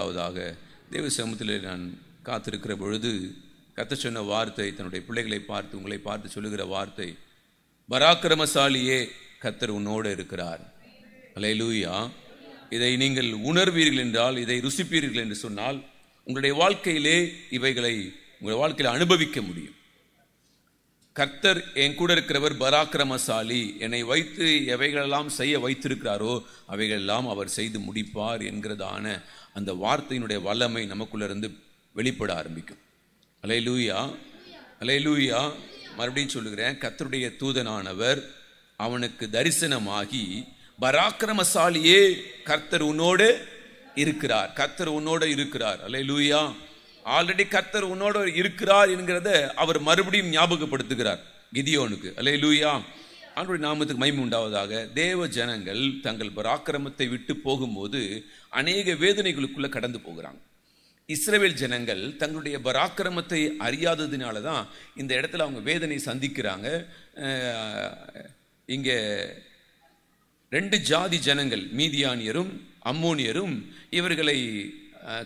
உண்டாவதாக. தேவ சமூகத்தில் நான் காத்திருக்கிற பொழுது கர்த்தர் சொன்ன வார்த்தை, தன்னுடைய பிள்ளைகளை பார்த்து உங்களை பார்த்து சொல்லுகிற வார்த்தை, பராக்கிரமசாலியே கர்த்தர் உன்னோடு இருக்கிறார். அல்லேலூயா. இதை நீங்கள் உணர்வீர்கள் என்றால், இதை ருசிப்பீர்கள் என்று சொன்னால், உங்களுடைய வாழ்க்கையிலே இவைகளை உங்களுடைய வாழ்க்கையில் அனுபவிக்க முடியும். கர்த்தர் என் கூட இருக்கிறவர் பராக்கிரமசாலி, என்னை வைத்து எவைகளெல்லாம் செய்ய வைத்திருக்கிறாரோ அவைகளெல்லாம் அவர் செய்து முடிப்பார் என்கிறதான அந்த வார்த்தையினுடைய வல்லமை நமக்குள்ளிருந்து வெளிப்பட ஆரம்பிக்கும். அல்லேலூயா, அல்லேலூயா. மறுபடியும் சொல்லுகிறேன், கர்த்தருடைய தூதனானவர் அவனுக்கு தரிசனமாகி, பராக்கிரமசாலியே கர்த்தர் உன்னோடு இருக்கிறார், கர்த்தர் உன்னோடு இருக்கிறார். அல்லேலூயா. ஆல்ரெடி கர்த்தர் உன்னோடு இருக்கிறார் என்கிறத அவர் மறுபடியும் ஞாபகப்படுத்துகிறார் கிதியோனுக்கு. அல்லேலூயா. ஆண்டவருடைய நாமத்துக்கு மகிமை உண்டாவதாக. தேவ ஜனங்கள் தங்கள் பராக்கிரமத்தை விட்டு போகும்போது அநேக வேதனைகளுக்குள்ள கடந்து போகிறாங்க. இஸ்ரவேல் ஜனங்கள் தங்களுடைய பராக்கிரமத்தை அறியாததுனால தான் இந்த இடத்துல அவங்க வேதனை சந்திக்கிறாங்க. இங்கே 2 ஜாதி ஜனங்கள், மீதியானியரும் அம்மோனியரும், இவர்களை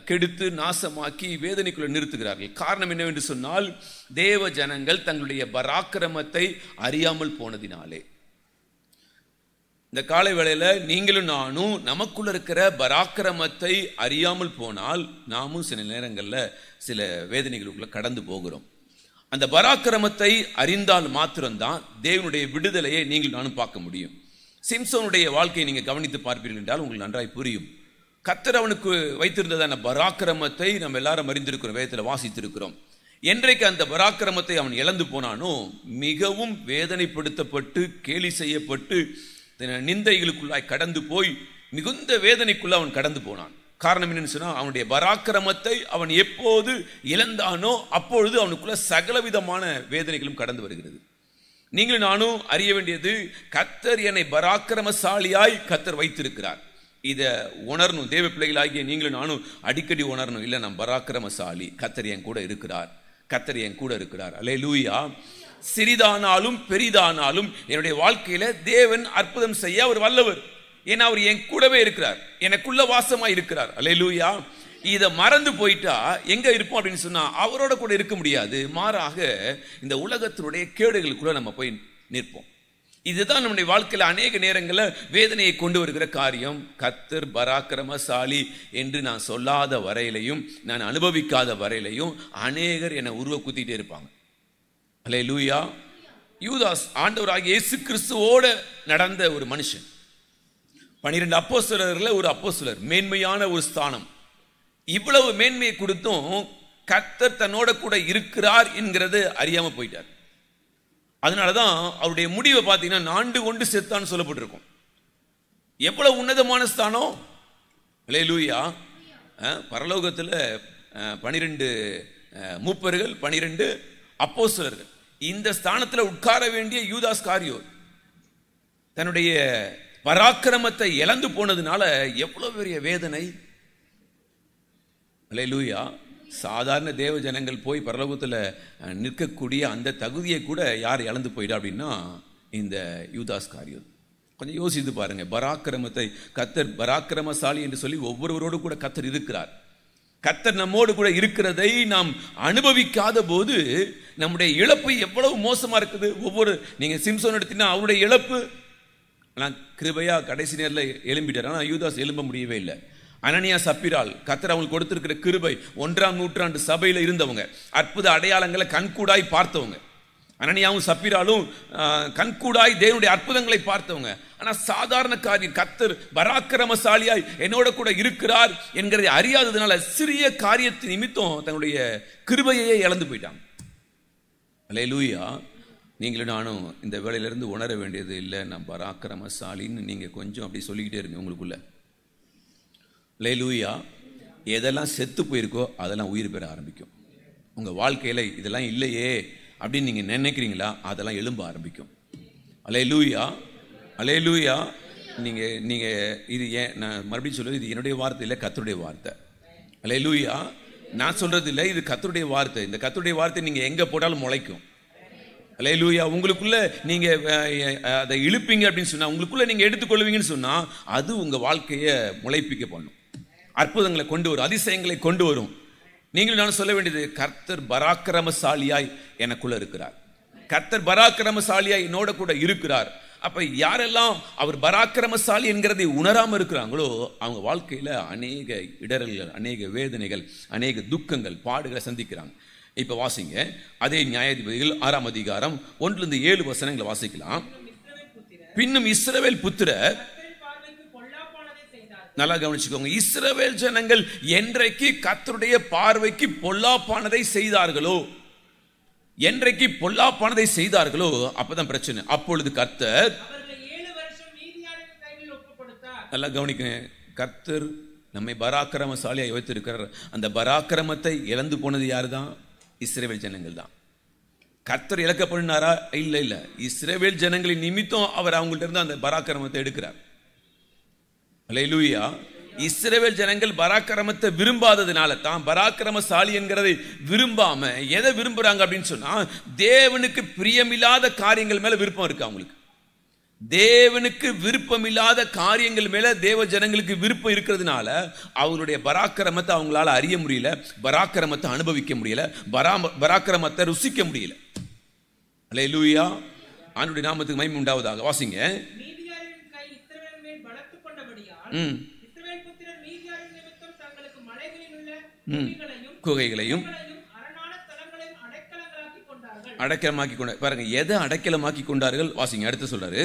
கெடுத்து நாசமாக்கி வேதனைக்குள்ள நிறுத்துகிறார்கள். காரணம் என்னவென்று சொன்னால், தேவ ஜனங்கள் தங்களுடைய பராக்கிரமத்தை அறியாமல் போனதினாலே. இந்த காலை வேளையில நீங்களும் நானும் நமக்குள்ள இருக்கிற பராக்கிரமத்தை அறியாமல் போனால் நாமும் சில நேரங்களில் சில வேதனைகளுக்குள்ள கடந்து போகிறோம். அந்த பராக்கிரமத்தை அறிந்தால் மாத்திரம்தான் தேவனுடைய விடுதலையை நீங்கள் நானும் பார்க்க முடியும். சிம்சோனுடைய வாழ்க்கையை நீங்கள் கவனித்து பார்ப்பீர்கள் என்றால் உங்களுக்கு நன்றாய் புரியும். கர்த்தர் அவனுக்கு வைத்திருந்ததான பராக்கிரமத்தை நம்ம எல்லாரும் அறிந்திருக்கிறோம், வேதத்தில் வாசித்திருக்கிறோம். என்றைக்கு அந்த பராக்கிரமத்தை அவன் இழந்து போனானோ, மிகவும் வேதனைப்படுத்தப்பட்டு கேலி செய்யப்பட்டு நிந்தைகளுக்குள்ளாய் கடந்து போய் மிகுந்த வேதனைக்குள்ள அவன் கடந்து போனான். காரணம் என்னன்னு சொன்னா, அவனுடைய பராக்கிரமத்தை அவன் எப்போது இழந்தானோ அப்பொழுது அவனுக்குள்ள சகலவிதமான வேதனைகளும் கடந்து வருகிறது. நீங்களும் நானும் அறிய வேண்டியது, கர்த்தர் என்னை பராக்கிரமசாலியாய் கர்த்தர் வைத்திருக்கிறார். இதை உணரணும். தேவ பிள்ளைகளாகிய நீங்களும் நானும் அடிக்கடி உணரணும். இல்லை, நான் பராக்கிரமசாலி, கர்த்தர் என் கூட இருக்கிறார், கர்த்தர் என் கூட இருக்கிறார். அல்லேலூயா. சிறிதானாலும் பெரிதானாலும் என்னுடைய வாழ்க்கையில தேவன் அற்புதம் செய்ய அவர் வல்லவர். ஏன்னா அவர் என் கூடவே இருக்கிறார், எனக்குள்ள வாசமா இருக்கிறார். அல்லேலூயா. இதை மறந்து போயிட்டா எங்க இருப்போம் அப்படின்னு சொன்னா, அவரோட கூட இருக்க முடியாது. மாறாக இந்த உலகத்தினுடைய கேடுகளுக்குள்ள நம்ம போய் நிற்போம். இதுதான் நம்முடைய வாழ்க்கையில் அநேக நேரங்களில் வேதனையை கொண்டு வருகிற காரியம். கர்த்தர் பராக்கிரமசாலி என்று நான் சொல்லாத வரையிலையும், நான் அனுபவிக்காத வரையிலையும் அநேகர் என்னை உருவ குத்திட்டே இருப்பாங்க. அல்லேலூயா. யூதாஸ் ஆண்டவராகிய இயேசு கிறிஸ்துவோட நடந்த ஒரு மனுஷன், 12 அப்போஸ்தலர்ல ஒரு அப்போஸ்தலர், மேன்மையான ஒரு ஸ்தானம். இவ்வளவு மேன்மையை கொடுத்தும் கர்த்தர் தன்னோட கூட இருக்கிறார் என்கிறது அறியாம போயிட்டார். அதனாலதான் அவருடைய முடிவை பார்த்தீங்கன்னா நாண்டு கொண்டு செத்தான்னு சொல்லப்பட்டிருக்கும். எவ்வளவு உன்னதமான ஸ்தானம். அல்லேலூயா. பரலோகத்தில் 12 மூப்பர்கள், 12 அப்போஸ்தலர்கள். இந்த ஸ்தானத்தில் உட்கார வேண்டிய யூதாஸ் காரியோத் தன்னுடைய பராக்கிரமத்தை இழந்து போனதுனால எவ்வளவு பெரிய வேதனை. அல்லேலூயா. சாதாரண தேவ ஜனங்கள் போய் பரலோகத்தில் நிற்கக்கூடிய அந்த தகுதியை கூட யார் இழந்து போயிட்டா அப்படின்னா இந்த யூதாஸ் காரியோத். கொஞ்சம் யோசித்து பாருங்க. பராக்கிரமத்தை கர்த்தர் பராக்கிரமசாலி என்று சொல்லி ஒவ்வொருவரோடு கூட கர்த்தர் இருக்கிறார். கர்த்தர் நம்மோடு கூட இருக்கிறதை நாம் அனுபவிக்காத போது நம்முடைய இழப்பு எவ்வளவு மோசமா இருக்குது. நீங்க சிம்சோன் எடுத்தீங்கன்னா அவருடைய இழப்பு, ஆனால் கிருபையா கடைசி நேரில் எழும்பிட்டார். ஆனால் யூதாஸ் எழும்ப முடியவே இல்லை. அனனியா சப்பீரால் கர்த்தர் அவங்களுக்கு கொடுத்திருக்கிற கிருபை, 1ஆம் நூற்றாண்டு சபையில் இருந்தவங்க, அற்புத அடையாளங்களை கண்கூடாய் பார்த்தவங்க. அனனியாவும் சப்பீராலும் கண்கூடாய் தேவனுடைய அற்புதங்களை பார்த்தவங்க. ஆனால் சாதாரண காரியம், கர்த்தர் பராக்கிரமசாலியாய் என்னோட கூட இருக்கிறார் என்கிறதை அறியாததுனால சிறிய காரியத்தின் நிமித்தம் தங்களுடைய கிருபையே இழந்து போயிட்டாங்க. அல்லேலூயா. நீங்களும் நானும் இந்த வேளையிலிருந்து உணர வேண்டியது, இல்லை நான் பராக்கிரமசாலின்னு நீங்க கொஞ்சம் அப்படி சொல்லிக்கிட்டே இருங்க உங்களுக்குள்ள. அல்லேலூயா. எதெல்லாம் செத்து போயிருக்கோ அதெல்லாம் உயிர் பெற ஆரம்பிக்கும். உங்க வாழ்க்கையில இதெல்லாம் இல்லையே அப்படின்னு நீங்க நினைக்கிறீங்களா, அதெல்லாம் எழும்ப ஆரம்பிக்கும். அல்லேலூயா. அல்லேலூயா. நீங்க இது நான் மறுபடியும் சொல்றது, இது என்னுடைய வார்த்தை இல்லை, கர்த்தருடைய வார்த்தை. அல்லேலூயா. நான் சொல்றது இல்லை, இது கர்த்தருடைய வார்த்தை. இந்த கர்த்தருடைய வார்த்தை நீங்க எங்க போட்டாலும் முளைக்கும். அல்லேலூயா. உங்களுக்குள்ள நீங்க அதை இழுப்பீங்க அப்படின்னு சொன்னா, உங்களுக்குள்ள நீங்க எடுத்துக்கொள்வீங்கன்னு சொன்னா அது உங்க வாழ்க்கையை முளைப்பிக்க பண்ணும். அற்புதங்களை கொண்டு வரும், அதிசயங்களை கொண்டு வரும். நீங்களும் நான் சொல்ல வேண்டியது, கர்த்தர் பராக்கிரமசாலியாய் எனக்குள்ள இருக்கிறார், கர்த்தர் பராக்கிரமசாலியாய் என்னோட கூட இருக்கிறார். அப்ப யாரெல்லாம் அவர் பராக்கிரமசாலி என்கிறதை உணராம இருக்கிறாங்களோ அவங்க வாழ்க்கையில அநேக இடரல்கள், அநேக வேதனைகள், அநேக துக்கங்கள், பாடுகளை சந்திக்கிறாங்க. இப்ப வாசிங்க அதே நியாயாதிபதிகள் 6ஆம் அதிகாரம் 1-7 வசனங்களை வாசிக்கலாம். பின்னும் இஸ்ரவேல் புத்திரர், நல்லா கவனிச்சுக்கோங்க, இஸ்ரவேல் ஜனங்கள் என்றைக்கு கர்த்தருடைய பார்வைக்கு பொல்லாப்பானதை செய்தார்களோ, என்றைக்கு பொல்லாப்பானதை செய்தார்களோ அப்பதான் பிரச்சனை. அப்பொழுது கர்த்தர், நல்லா கவனிக்க, கர்த்தர் நம்மை பராக்கிரமசாலியாய் வைத்திருக்கிறார். அந்த பராக்கிரமத்தை இழந்து போனது யாரு தான்? இஸ்ரவேல் ஜனங்கள் தான். கர்த்தர் இழக்க பண்ணினாரா? இல்ல இல்ல, இஸ்ரவேல் ஜனங்களின் நிமித்தம் அவர் அவங்கள்ட்ட இருந்து அந்த பராக்கிரமத்தை எடுக்கிறார். அல்லேலூயா. இஸ்ரவேல் ஜனங்கள் பராக்கிரமத்தை விரும்பாததுனால தான், பராக்கிரமசாலி என்கிறதை விரும்பாம எதை விரும்புறாங்க அப்படின்னு சொன்னா, தேவனுக்கு பிரியமில்லாத காரியங்கள் மேல விருப்பம் இருக்கு அவங்களுக்கு. தேவனுக்கு விருப்பமில்லாத காரியங்கள் மேல தேவ ஜனங்களுக்கு விருப்பம் இருக்கிறதுனால அவங்களுடைய பராக்கிரமத்தை அவங்களால அறிய முடியல, பராக்கிரமத்தை அனுபவிக்க முடியல, பராக்கிரமத்தை ருசிக்க முடியல. அல்லேலூயா. ஆண்டவருடைய நாமத்துக்கு மகிமை உண்டாவதாக. வாசிங்க. குகைகளையும் அடைக்கலமாக்கி கொண்டார். பாருங்க, எதை அடைக்கலமாக்கி கொண்டார்கள்? வாசிங்க, அடுத்து சொல்றாரு.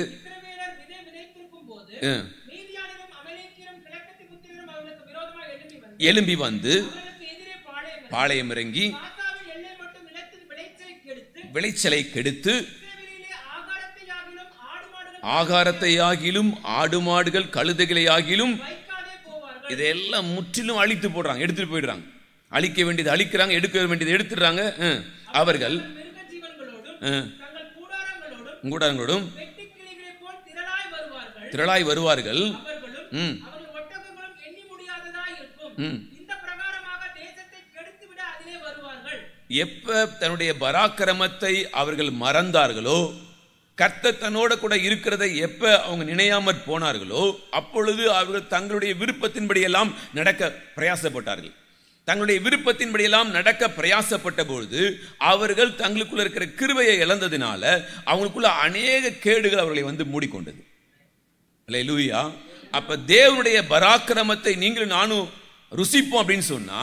எழும்பி வந்து பாளையம் இறங்கி விளைச்சலை கெடுத்து ஆகாரத்தை ஆகிலும் ஆடு மாடுகள் கழுதைகளை ஆகிலும் இதெல்லாம் முற்றிலும் அழித்து போடுறாங்க, எடுத்துட்டு போயிடுறாங்க. அழிக்க வேண்டியது அழிக்கிறாங்க, எடுக்க வேண்டியது எடுத்துடுறாங்க. அவர்கள் கூடாரங்களோடும் திரளாய் வருவார்கள். எப்ப தன்னுடைய பராக்கிரமத்தை அவர்கள் மறந்தார்களோ, கர்த்தர் தன்னோட கூட இருக்கிறதை எப்ப அவங்க நினையாமற் போனார்களோ, அப்பொழுது அவர்கள் தங்களுடைய விருப்பத்தின்படி எல்லாம் நடக்க பிரயாசப்பட்டார்கள். தங்களுடைய விருப்பத்தின்படி எல்லாம் நடக்க பிரயாசப்பட்ட பொழுது அவர்கள் தங்களுக்குள்ள இருக்கிற கிருபையை இழந்ததினால அவங்களுக்குள்ள அநேக கேடுகள் அவர்களை வந்து மூடிக்கொண்டது. அல்லேலூயா. அப்ப தேவனுடைய பராக்கிரமத்தை நீங்களும் நானும் ருசிப்போம் அப்படின்னு சொன்னா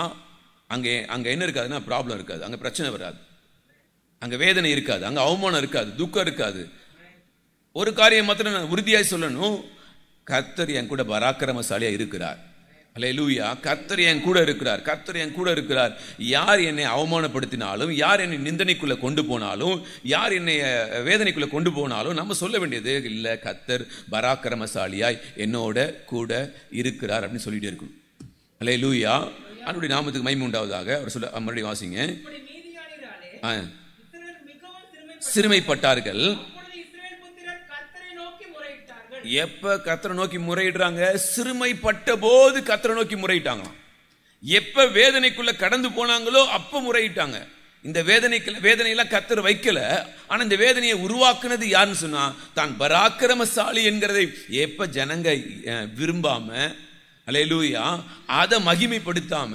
அங்க என்ன இருக்காதுன்னா ப்ராப்ளம் இருக்காது, அங்க பிரச்சனை வராது, அங்க வேதனை இருக்காது, அங்க அவமானம் இருக்காது, துக்கம் இருக்காது. ஒரு காரியம் மாத்திரம் நான் உறுதியாய் சொல்லணும், கர்த்தர் என் கூட பராக்கிரமசாலியா இருக்கிறார். அல்லேலூயா. கர்த்தர் என் கூட இருக்கிறார், கர்த்தர் என் கூட இருக்கிறார். யார் என்னை அவமானப்படுத்தினாலும், யார் என்னை நிந்தனைக்குள்ள கொண்டு போனாலும், யார் என்னை வேதனைக்குள்ள கொண்டு போனாலும் நம்ம சொல்ல வேண்டியது இல்லை, கர்த்தர் பராக்கிரமசாலியாய் என்னோட கூட இருக்கிறார் அப்படின்னு சொல்லிட்டே இருக்கணும். அல்லேலூயா. அவருடைய நாமத்துக்கு மகிமை உண்டாவதாக. அவர் சொல்ல மறுபடியும் வாசிங்க. சிறுமைப்பட்டார்கள். எப்ப கர்த்தரை நோக்கி முறையிடுறாங்க? சிறுமைப்பட்ட போது கர்த்தரை நோக்கி முறையிட்டாங்களாம். எப்ப வேதனைக்குள்ள கடந்து போனாங்களோ அப்ப முறையிட்டாங்க. இந்த வேதனையெல்லாம் கர்த்தர் வைக்கல, ஆனா இந்த வேதனையை உருவாக்குனது யாருன்னு சொன்னா தான் பராக்கிரமசாலி என்கிறதை எப்ப ஜனங்க விரும்பாம, அல்லேலூயா, அதை மகிமைப்படுத்தாம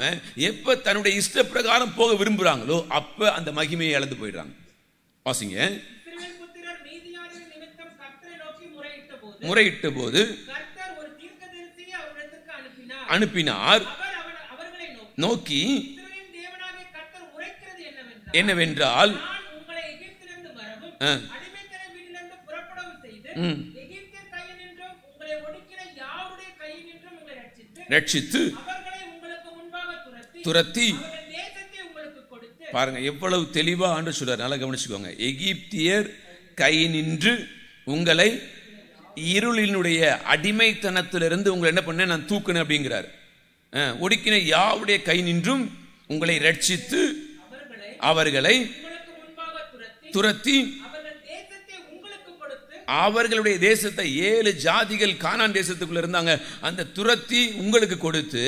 எப்ப தன்னுடைய இஷ்ட பிரகாரம் போக விரும்புறாங்களோ அப்ப அந்த மகிமையை இழந்து போயிடுறாங்க. வாசிங்க. முறையிட்ட போது அனுப்பினார். நோக்கி என்னவென்றால் ரட்சித்து துரத்தி. பாருங்க எவ்வளவு தெளிவா ஆண்டு சொல்றார், நல்லா கவனிச்சுக்கோங்க. எகிப்தியர் கை நின்று உங்களை இருளினுடைய அடிமைத்தனத்திலிருந்து உங்களை என்ன பண்ண நான் தூக்குனேன் அப்படிங்கிறார். ஒடுக்கின யாவுடைய கை நின்றும் உங்களை ரட்சித்து அவர்களை துரத்தி அவர்களுடைய தேசத்தை 7 ஜாதிகள் கானான் தேசத்துக்குள்ள இருந்தாங்க, அந்த துரத்தி உங்களுக்கு கொடுத்து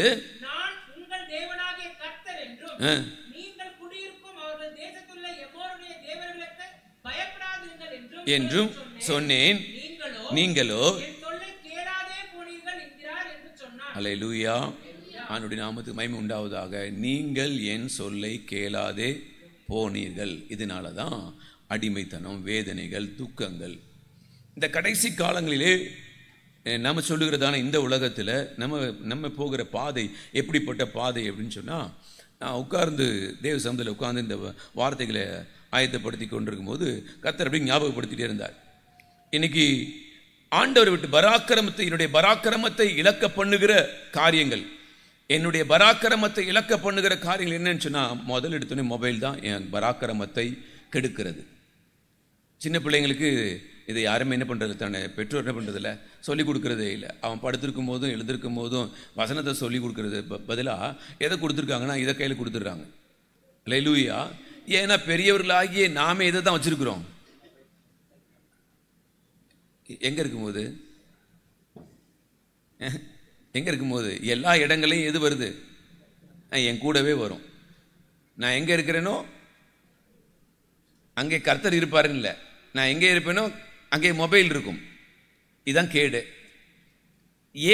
என்றும் சொன்னேன், நீங்களோ. அல்லேலூயா. ஆண்டுடைய நாமத்துக்கு மகிமை உண்டாவதாக. நீங்கள் என் சொல்லை கேளாதே போனீர்கள். இதனால தான் அடிமைத்தனம், வேதனைகள், துக்கங்கள். இந்த கடைசி காலங்களிலே நம்ம சொல்லுகிறதான இந்த உலகத்தில் நம்ம போகிற பாதை எப்படிப்பட்ட பாதை அப்படின்னு சொன்னால், நான் உட்கார்ந்து தேவ சமூகத்தில் உட்கார்ந்து இந்த வார்த்தைகளை ஆயத்தப்படுத்தி கொண்டிருக்கும் போது கர்த்தர் அப்படி ஞாபகப்படுத்திட்டே இருந்தார். இன்னைக்கு ஆண்டவர் விட்டு என்னுடைய பராக்கிரமத்தை இழக்க பண்ணுகிற காரியங்கள், என்னுடைய பராக்கிரமத்தை இழக்க பண்ணுகிற காரியங்கள் என்னன்னு சொன்னால், முதல் எடுத்தோடனே மொபைல் தான் என் பராக்கிரமத்தை கெடுக்கிறது. சின்ன பிள்ளைங்களுக்கு இதை யாருமே என்ன பண்ணுறது, தானே பெற்றோர் என்ன பண்ணுறதில்ல, சொல்லிக் கொடுக்குறதே இல்லை. அவன் படுத்திருக்கும் போதும் எழுந்திருக்கும் போதும் வசனத்தை சொல்லிக் கொடுக்கறது பதிலாக எதை கொடுத்துருக்காங்கன்னா இதை கையில் கொடுத்துட்றாங்க. அல்லேலூயா. ஏன்னா பெரியவர்களாகிய நாமே இதை தான் வச்சிருக்கிறோம். எங்கே இருக்கும்போது எல்லா இடங்களையும் எது வருது, என் கூடவே வரும். நான் எங்கே இருக்கிறேனோ அங்கே கர்த்தர் இருப்பாருன்னு இல்லை, நான் எங்கே இருப்பேனோ அங்கே மொபைல் இருக்கும். இதுதான் கேடு.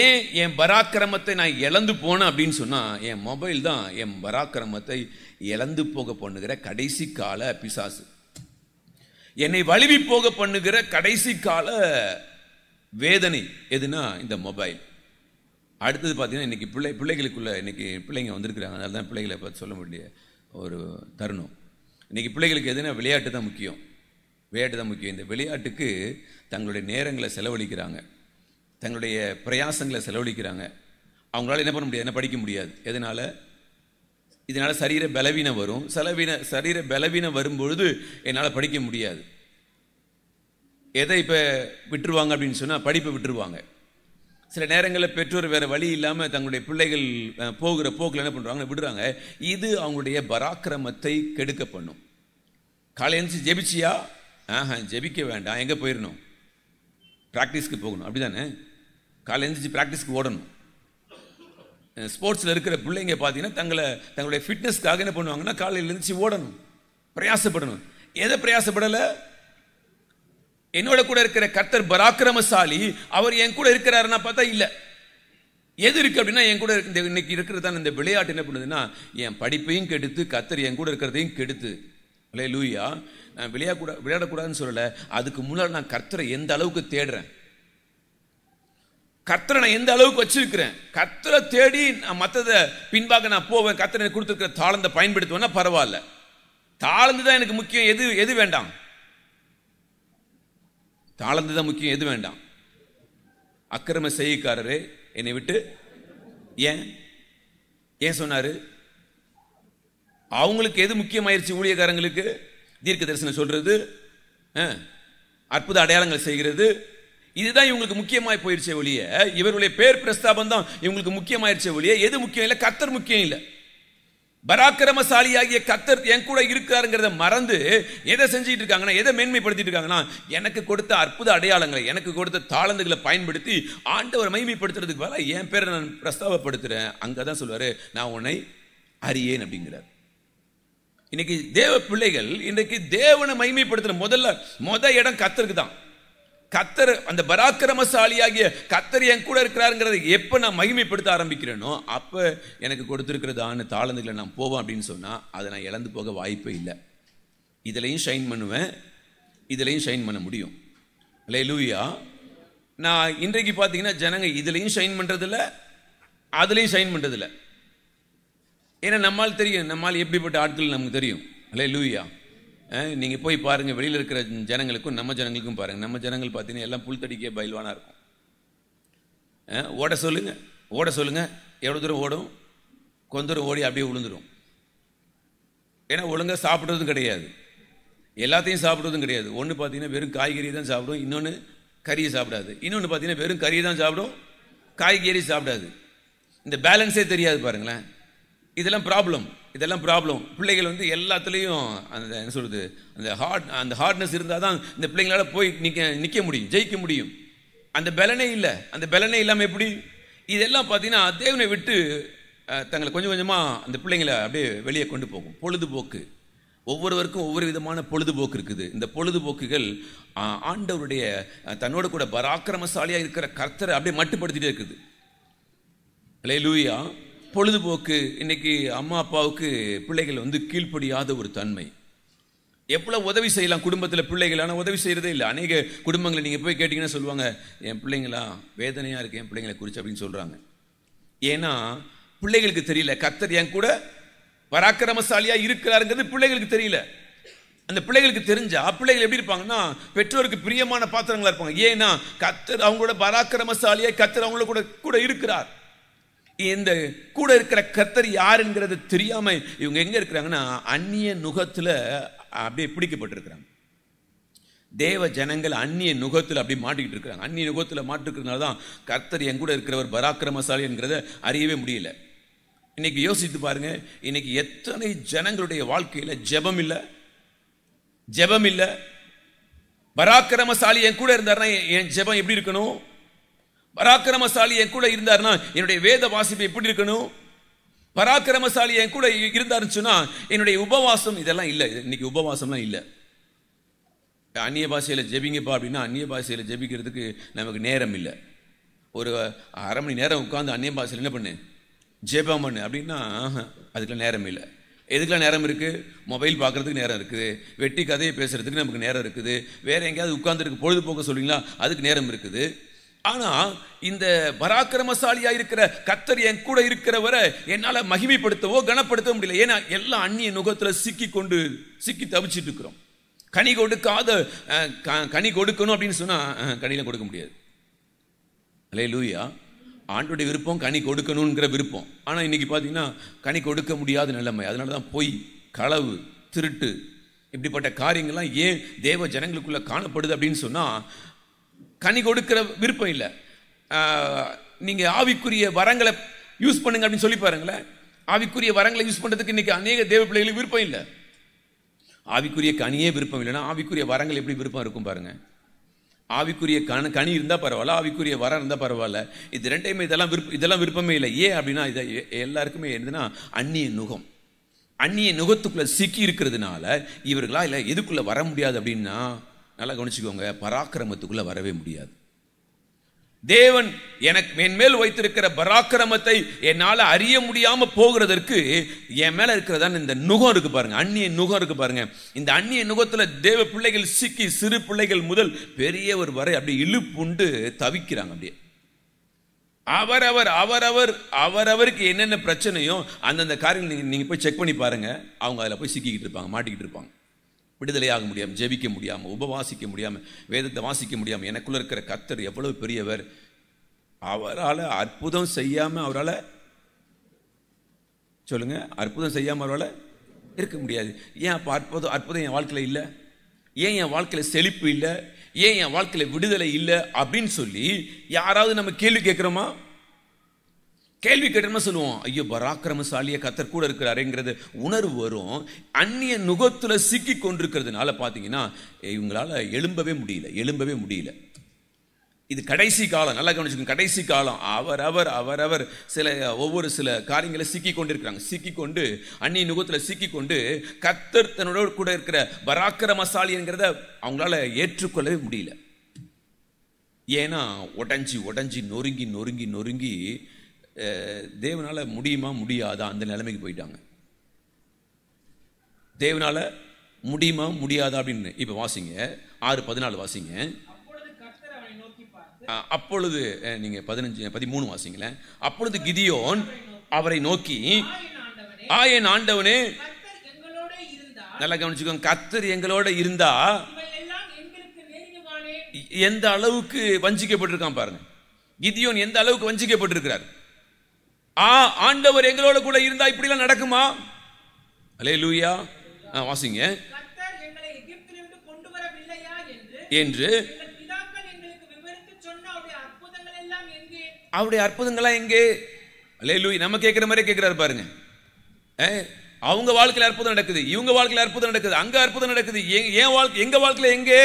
ஏன் என் பராக்கிரமத்தை நான் இழந்து போனேன் அப்படின்னு சொன்னால், என் மொபைல் தான் என் பராக்கிரமத்தை இழந்து போக பண்ணுகிற கடைசி கால பிசாசு. என்னை வழுவி போக பண்ணுகிற கடைசி கால வேதனை எதுனா இந்த மொபைல். அடுத்தது பார்த்தீங்கன்னா இன்னைக்கு பிள்ளைகளுக்குள்ள இன்னைக்கு பிள்ளைங்க வந்திருக்கிறாங்க. அதனால தான் பிள்ளைகளை பார்த்து சொல்ல வேண்டிய ஒரு தருணம். இன்னைக்கு பிள்ளைகளுக்கு எதுனா விளையாட்டு தான் முக்கியம். இந்த விளையாட்டுக்கு தங்களுடைய நேரங்களை செலவழிக்கிறாங்க, தங்களுடைய பிரயாசங்களை செலவழிக்கிறாங்க. அவங்களால என்ன பண்ண முடியாது, என்ன படிக்க முடியாது. இதனால சரீர பலவீனம் வரும். சரீர பலவீனம் வரும்பொழுது என்னால் படிக்க முடியாது. எதை இப்போ விட்டுருவாங்க அப்படின்னு சொன்னால், படிப்பை விட்டுருவாங்க. சில நேரங்களில் பெற்றோர் வேறு வழி இல்லாமல் தங்களுடைய பிள்ளைகள் போகிற போக்கில் என்ன பண்ணுறாங்க, விடுறாங்க. இது அவங்களுடைய பராக்கிரமத்தை கெடுக்க பண்ணும். காலை எழுந்துச்சு ஜெபிச்சியா? ஜெபிக்க வேண்டாம். எங்கே போயிடணும்? ப்ராக்டிஸ்க்கு போகணும். அப்படி தானே? காலை எழுந்துச்சு ப்ராக்டிஸ்க்கு ஓடணும். ஸ்போர்ட்ஸில் இருக்கிற பிள்ளைங்க பார்த்தீங்கன்னா தங்களுடைய ஃபிட்னஸ்க்காக என்ன பண்ணுவாங்கன்னா காலையில் எழுந்துச்சு ஓடணும், பிரயாசப்படணும். எதை பிரயாசப்படலை? என்னோட கூட இருக்கிற கர்த்தர் பராக்கிரமசாலி, அவர் என் கூட இருக்கிறாருன்னா பார்த்தா இல்லை. எது இருக்கு அப்படின்னா, என் கூட இன்னைக்கு இருக்கிறது இந்த விளையாட்டு என்ன பண்ணுதுன்னா, என் படிப்பையும் கெடுத்து கர்த்தர் என் கூட இருக்கிறதையும் கெடுத்து. அல்லேலூயா. நான் விளையாடக்கூடாதுன்னு சொல்லலை. அதுக்கு முன்னாடி நான் கர்த்தரை எந்த அளவுக்கு தேடுறேன், கர்த்தரை நான் எந்த அளவுக்கு வச்சிருக்கிறேன், கர்த்தரை தேடி நான் மற்றதை பின்பாக நான் போவேன். கர்த்தரை கொடுத்துருக்கிற தாளந்தை பயன்படுத்துவேன்னா பரவாயில்ல. தாளந்து தான் எனக்கு முக்கியம். எது வேண்டாம்? தாளந்து தான் முக்கியம். எது வேண்டாம்? அக்கிரம செய்கைக்காரரே என்னை விட்டு ஏன் சொன்னாரு? அவங்களுக்கு எது முக்கியமாயிருச்சு? ஊழியக்காரங்களுக்கு தீர்க்க தரிசனம் சொல்றது, அற்புத அடையாளங்கள் செய்கிறது, இதுதான் இவங்களுக்கு முக்கியமாய் போயிருச்சே ஒழிய, இவருடைய பேர் பிரஸ்தாபம் தான் இவங்களுக்கு முக்கியமாயிருச்சே ஒழிய, எது முக்கியம் இல்லை? கர்த்தர் முக்கியம் இல்லை. பராக்கிரமசாலியாகிய கர்த்தர் என் கூட இருக்கிறாருங்கிறத மறந்து எதை செஞ்சுட்டு இருக்காங்கன்னா, எதை மேன்மைப்படுத்திட்டு இருக்காங்கன்னா, எனக்கு கொடுத்த அற்புத அடையாளங்களை, எனக்கு கொடுத்த தாளந்துகளை பயன்படுத்தி ஆண்டவர் மகிமைப்படுத்துறதுக்கு பதிலா என் பேரை நான் பிரஸ்தாபப்படுத்துறேன். அங்கதான் சொல்லுவாரு, நான் உன்னை அறியேன் அப்படிங்கிறார். இன்னைக்கு தேவ பிள்ளைகள் இன்றைக்கு தேவனை மகிமைப்படுத்துற முதல் இடம் கர்த்தருக்கு தான். கர்த்தர் அந்த பராக்கிரமசாலியாகிய கர்த்தர் என் கூட இருக்கிறாருங்கிறத எப்ப நான் மகிமைப்படுத்த ஆரம்பிக்கிறேனோ அப்ப எனக்கு கொடுத்திருக்கிறதான தாளந்துகளை நான் போவேன் அப்படின்னு சொன்னா அதை நான் இழந்து போக வாய்ப்பே இல்லை. இதுலையும் ஷைன் பண்ணுவேன், இதுலையும் ஷைன் பண்ண முடியும். அல்லேலூயா. நான் இன்றைக்கு பார்த்தீங்கன்னா ஜனங்க இதுலையும் ஷைன் பண்றதில்ல, அதுலையும் ஷைன் பண்றதில்ல. ஏன்னா நம்மால் தெரியும், நம்மால் எப்படிப்பட்ட ஆட்கள் நமக்கு தெரியும். அல்லேலூயா. நீங்கள் போய் பாருங்கள், வெளியில் இருக்கிற ஜனங்களுக்கும் நம்ம ஜனங்களுக்கும் பாருங்கள். நம்ம ஜனங்கள் பார்த்தீங்கன்னா எல்லாம் புல் தடிக்க பயில்வானாக இருக்கும். ஓட சொல்லுங்க, எவ்வளோ தூரம் ஓடும்? கொஞ்ச தூரம் ஓடி அப்படியே விழுந்துடும். ஏன்னா ஒழுங்காக சாப்பிட்றதும் கிடையாது, எல்லாத்தையும் சாப்பிட்றதும் கிடையாது. ஒன்று பார்த்தீங்கன்னா வெறும் காய்கறி தான் சாப்பிடும், இன்னொன்று கறியை சாப்பிடாது. இன்னொன்று பார்த்தீங்கன்னா வெறும் கறியை தான் சாப்பிடும், காய்கறி சாப்பிடாது. இந்த பேலன்ஸே தெரியாது பாருங்களேன். இதெல்லாம் ப்ராப்ளம். பிள்ளைகள் எல்லாத்துலேயும் அந்த என்ன சொல்றது, அந்த ஹார்ட்னஸ் இருந்தால் தான் இந்த பிள்ளைங்களால போய் நிற்க முடியும், ஜெயிக்க முடியும். அந்த பலனே இல்லை. அந்த பலனே இல்லாமல் எப்படி? இதெல்லாம் பார்த்தீங்கன்னா தேவனை விட்டு தங்களை கொஞ்சம் கொஞ்சமாக அந்த பிள்ளைங்களை அப்படியே வெளியே கொண்டு போகும். பொழுதுபோக்கு, ஒவ்வொருவருக்கும் ஒவ்வொரு விதமான பொழுதுபோக்கு இருக்குது. இந்த பொழுதுபோக்குகள் ஆண்டவருடைய தன்னோட கூட பராக்கிரமசாலியாக இருக்கிற கர்த்தரை அப்படியே மட்டுப்படுத்திட்டே இருக்குது. அல்லேலூயா. பொழுதுபோக்கு. இன்னைக்கு அம்மா அப்பாவுக்கு பிள்ளைகள் கீழ்ப்படியாத ஒரு தன்மை. எவ்வளவு உதவி செய்யலாம் குடும்பத்தில் பிள்ளைகள், ஆனால் உதவி செய்யறதே இல்லை. அநேக குடும்பங்களை நீங்க போய் கேட்டீங்கன்னா சொல்லுவாங்க, என் பிள்ளைங்களா வேதனையா இருக்கு என் பிள்ளைங்களை குறித்து அப்படின்னு சொல்றாங்க. ஏன்னா பிள்ளைகளுக்கு தெரியல கர்த்தர் என் கூட பராக்கிரமசாலியா இருக்கிறாருங்கிறது பிள்ளைகளுக்கு தெரியல. அந்த பிள்ளைகளுக்கு தெரிஞ்சா பிள்ளைகள் எப்படி இருப்பாங்கன்னா பெற்றோருக்கு பிரியமான பாத்திரங்களா இருப்பாங்க. ஏன்னா கர்த்தர் அவங்களோட பராக்கிரமசாலியா கர்த்தர் அவங்களோட கூட கூட இருக்கிறார். இந்த கூட இருக்கிற கர்த்தர் யாருங்கிறது தெரியாம இவங்க எங்க இருக்கிறாங்கன்னா அந்நிய நுகத்துல அப்படியே பிடிக்கப்பட்டிருக்கிறாங்க. தேவ ஜனங்கள் அந்நிய நுகத்தில் அப்படி மாட்டிக்கிட்டு இருக்கிறாங்க. அந்நிய நுகத்தில் மாட்டிருக்கிறதுனால தான் கர்த்தர் என் கூட இருக்கிறவர் பராக்கிரமசாலி என்கிறத அறியவே முடியல. இன்னைக்கு யோசித்து பாருங்க, இன்னைக்கு எத்தனை ஜனங்களுடைய வாழ்க்கையில ஜெபம் இல்லை, ஜெபம் இல்லை. பராக்கிரமசாலி என் கூட இருந்தாருன்னா என் ஜெபம் எப்படி இருக்கணும்? பராக்கிரமசாலி என் கூட இருந்தாருன்னா என்னுடைய வேத வாசிப்பு எப்படி இருக்கணும்? பராக்கிரமசாலி என் கூட இருந்தாருன்னு சொன்னா என்னுடைய உபவாசம் இதெல்லாம் இல்லை. இன்னைக்கு உபவாசம்லாம் இல்லை. அந்நிய பாஷையில் ஜெபிங்கப்பா அப்படின்னா அந்நிய பாஷையில் ஜெபிக்கிறதுக்கு நமக்கு நேரம் இல்லை. ஒரு அரை மணி நேரம் உட்காந்து அந்நிய பாஷையில் என்ன பண்ணு ஜெபம் பண்ணு அப்படின்னா அதுக்கெல்லாம் நேரம் இல்லை. எதுக்கெல்லாம் நேரம் இருக்குது? மொபைல் பார்க்குறதுக்கு நேரம் இருக்குது, வெட்டி கதையை பேசுறதுக்கு நமக்கு நேரம் இருக்குது, வேற எங்கேயாவது உட்கார்ந்துருக்கு பொழுதுபோக்க சொல்லுவீங்களா அதுக்கு நேரம் இருக்குது. ஆனா இந்த பராக்கிரமசாலியா இருக்கிற கர்த்தர் என் கூட இருக்கிறவரை என்னால மகிமைப்படுத்தவோ கனப்படுத்தவோ முடியல. ஏன்னா எல்லாம் அந்நிய நுகத்துல சிக்கி தவிச்சிட்டு இருக்கிறோம். கனி கொடுக்காத கனி கொடுக்கணும் அப்படின்னு சொன்னா கனியில கொடுக்க முடியாது. அல்லேலூயா. ஆண்டோடைய விருப்பம் கனி கொடுக்கணுங்கிற விருப்பம். ஆனா இன்னைக்கு பாத்தீங்கன்னா கனி கொடுக்க முடியாத நிலைமை. அதனாலதான் பொய், களவு, திருட்டு இப்படிப்பட்ட காரியங்கள்லாம் ஏன் தேவ ஜனங்களுக்குள்ள காணப்படுது அப்படின்னு சொன்னா கனி கொடுக்கிற விருப்பம் இல்லை. நீங்க ஆவிக்குரிய வரங்களை யூஸ் பண்ணுங்க அப்படின்னு சொல்லி பாருங்களேன். ஆவிக்குரிய வரங்களை யூஸ் பண்றதுக்கு இன்னைக்கு அநேக தேவ பிள்ளைகளுக்கு விருப்பம் இல்லை. ஆவிக்குரிய கனியே விருப்பம் இல்லைன்னா ஆவிக்குரிய வரங்கள் எப்படி விருப்பம் இருக்கும் பாருங்க. ஆவிக்குரிய கனி இருந்தா பரவாயில்ல, ஆவிக்குரிய வரம் இருந்தா பரவாயில்ல. இது ரெண்டையுமே இதெல்லாம் விருப்பமே இல்லை. ஏன் அப்படின்னா இது எல்லாருக்குமே என்னதுன்னா அந்நிய நுகம். அந்நிய நுகத்துக்குள்ள சிக்கி இருக்கிறதுனால இவர்களா இல்லை எதுக்குள்ள வர முடியாது அப்படின்னா நல்லா கவனிச்சுக்கோங்க, பராக்கிரமத்துக்குள்ள வரவே முடியாது. தேவன் எனக்கு என் மேல் வைத்திருக்கிற பராக்கிரமத்தை என்னால அறிய முடியாம போகிறதற்கு என் மேல இருக்கிறதான இந்த நுகம் இருக்கு பாருங்க, அந்நிய நுகம் இருக்கு பாருங்க. இந்த அந்நிய நுகத்துல தேவ பிள்ளைகள் சிக்கி சிறு பிள்ளைகள் முதல் பெரியவர் வரை அப்படி இழுப்புண்டு தவிக்கிறாங்க. அப்படியே அவரவருக்கு என்னென்ன பிரச்சனையோ அந்தந்த காரியங்கள் நீங்க போய் செக் பண்ணி பாருங்க. அவங்க அதில் போய் சிக்கிக்கிட்டு இருப்பாங்க, மாட்டிக்கிட்டு இருப்பாங்க. விடுதலையாக முடியாமல், ஜெபிக்க முடியாமல், உபவாசிக்க முடியாமல், வேதத்தை வாசிக்க முடியாமல். எனக்குள்ள இருக்கிற கர்த்தர் எவ்வளவு பெரியவர், அவரால் அற்புதம் செய்யாம அவரால் சொல்லுங்க, அற்புதம் செய்யாம அவரால் இருக்க முடியாது. ஏன் அப்போ அற்புதம் என் வாழ்க்கையில் இல்லை? ஏன் என் வாழ்க்கையில் செழிப்பு இல்லை? ஏன் என் வாழ்க்கையில் விடுதலை இல்லை அப்படின்னு சொல்லி யாராவது நம்ம கேள்வி கேட்கிறோமா? கேள்வி கேட்டோம்னா சொல்லுவோம், ஐயோ பராக்கிரமசாலிய கர்த்தர் கூட இருக்கிறாருங்கிறது உணர்வு வரும். அந்நிய நுகத்துல சிக்கி கொண்டிருக்கிறதுனால பாத்தீங்கன்னா இவங்களால எழும்பவே முடியல. இது கடைசி காலம், நல்லா கவனிச்சுக்கோங்க, கடைசி காலம். அவரவர் ஒவ்வொரு சில காரியங்களை சிக்கி கொண்டிருக்கிறாங்க. சிக்கி கொண்டு அந்நிய நுகத்துல சிக்கி கொண்டு கர்த்தர் தன்னோட கூட இருக்கிற பராக்கிரமசாலி என்கிறத அவங்களால ஏற்றுக்கொள்ளவே முடியல. ஏன்னா உடஞ்சி நொறுங்கி தேவனால முடியுமா முடியாதா அந்த நிலைமைக்கு போயிட்டாங்க. தேவனால முடியுமா முடியாதா அப்படின்னு இப்ப வாசிங்க 6:14 வாசிங்க. அப்பொழுது நீங்க 13 வாசிங்களேன். அப்பொழுது கிதியோன் அவரை நோக்கி, என் ஆண்டவனே, நல்லா கவனிச்சுக்கோங்க, கர்த்தர் எங்களோட இருந்தா எந்த அளவுக்கு வஞ்சிக்கப்பட்டிருக்கான் பாருங்க. கிதியோன் எந்த அளவுக்கு வஞ்சிக்கப்பட்டிருக்கிறார். ஆண்டவர் எங்களோட கூட இருந்தா இப்படி எல்லாம் நடக்குமா? அல்லேலூயா. வாசிங்க. என்று அவருடைய அற்புதங்களா எங்கே? அல்லேலூயா. நம்ம கேட்கிற மாதிரி கேட்கிறாரு பாருங்க. அவங்க வாழ்க்கையில அற்புதம் நடக்குது, இவங்க வாழ்க்கையில அற்புதம் நடக்குது, அங்க அற்புதம் நடக்குது. எங்க வாழ்க்கையில எங்கே?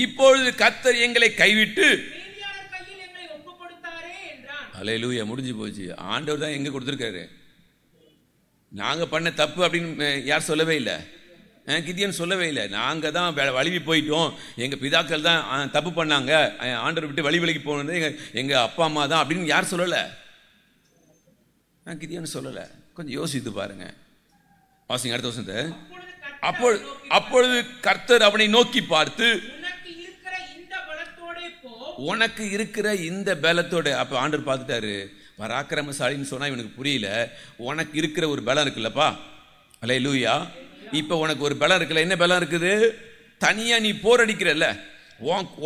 இப்பொழுது கர்த்தர் எங்களை கைவிட்டு அல்லேலூயா, முடிஞ்சு போச்சு. ஆண்டவர் தான் எங்க கொடுத்திருக்காரு. நாங்க பண்ண தப்பு அப்படின்னு யார் சொல்லவே இல்லை. கிதியோன் சொல்லவே இல்லை, நாங்கள் தான் வழுவி போயிட்டோம், எங்கள் பிதாக்கள் தான் தப்பு பண்ணாங்க, ஆண்டவர் விட்டு விலகி போனது எங்கள் அப்பா அம்மா தான் அப்படின்னு யார் சொல்லலை? கிதியோன் சொல்லலை. கொஞ்சம் யோசித்து பாருங்க. வாசிங்க அடுத்த வசனத்தை. அப்பொழுது கர்த்தர் அவனை நோக்கி பார்த்து, உனக்கு இருக்கிற இந்த பலத்தோட, அப்ப ஆண்டவர் பார்த்துட்டாரு, பராக்கிரமசாலின்னு சொன்னா இவனுக்கு புரியல, உனக்கு இருக்கிற ஒரு பலம் இருக்குல்லப்பா, அல்லேலூயா. இப்ப உனக்கு ஒரு பலம் இருக்குல்ல, என்ன பலம் இருக்குது? தனியா நீ போர் அடிக்கிறல்ல,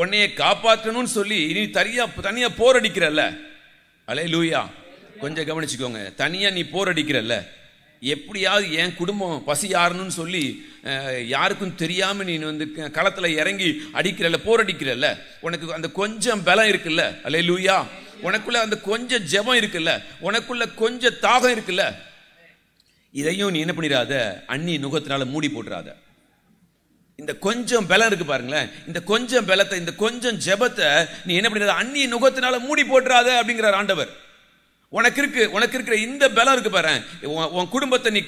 உன்னைய காப்பாற்றணும்னு சொல்லி நீ தனியா போர் அடிக்கிறல்ல, அல்லேலூயா. கொஞ்சம் கவனிச்சுக்கோங்க. தனியா நீ போர் அடிக்கிறல்ல, எப்படியாவது என் குடும்பம் பசி ஆறணும்னு சொல்லி யாருக்கும் தெரியாம நீ வந்து களத்துல இறங்கி அடிக்கிறல்ல, போர் அடிக்கிறல்ல, உனக்கு அந்த கொஞ்சம் பலம் இருக்குல்ல, அல்லேலூயா. உனக்குள்ள அந்த கொஞ்சம் ஜெபம் இருக்குல்ல, உனக்குள்ள கொஞ்சம் தாகம் இருக்குல்ல, இதையும் நீ என்ன பண்ணிடாத, அந்நிய நுகத்தினால மூடி போட்டுறாத. இந்த கொஞ்சம் பலம் இருக்கு பாருங்களேன், இந்த கொஞ்சம் பலத்தை, இந்த கொஞ்சம் ஜெபத்தை நீ என்ன பண்ணிடாத, அந்நிய நுகத்தினால மூடி போட்டுறாத அப்படிங்கிறார் ஆண்டவர். உனக்கு இருக்கிற இந்த பலம் இருக்கு பாரு, உன் குடும்பத்தை நீ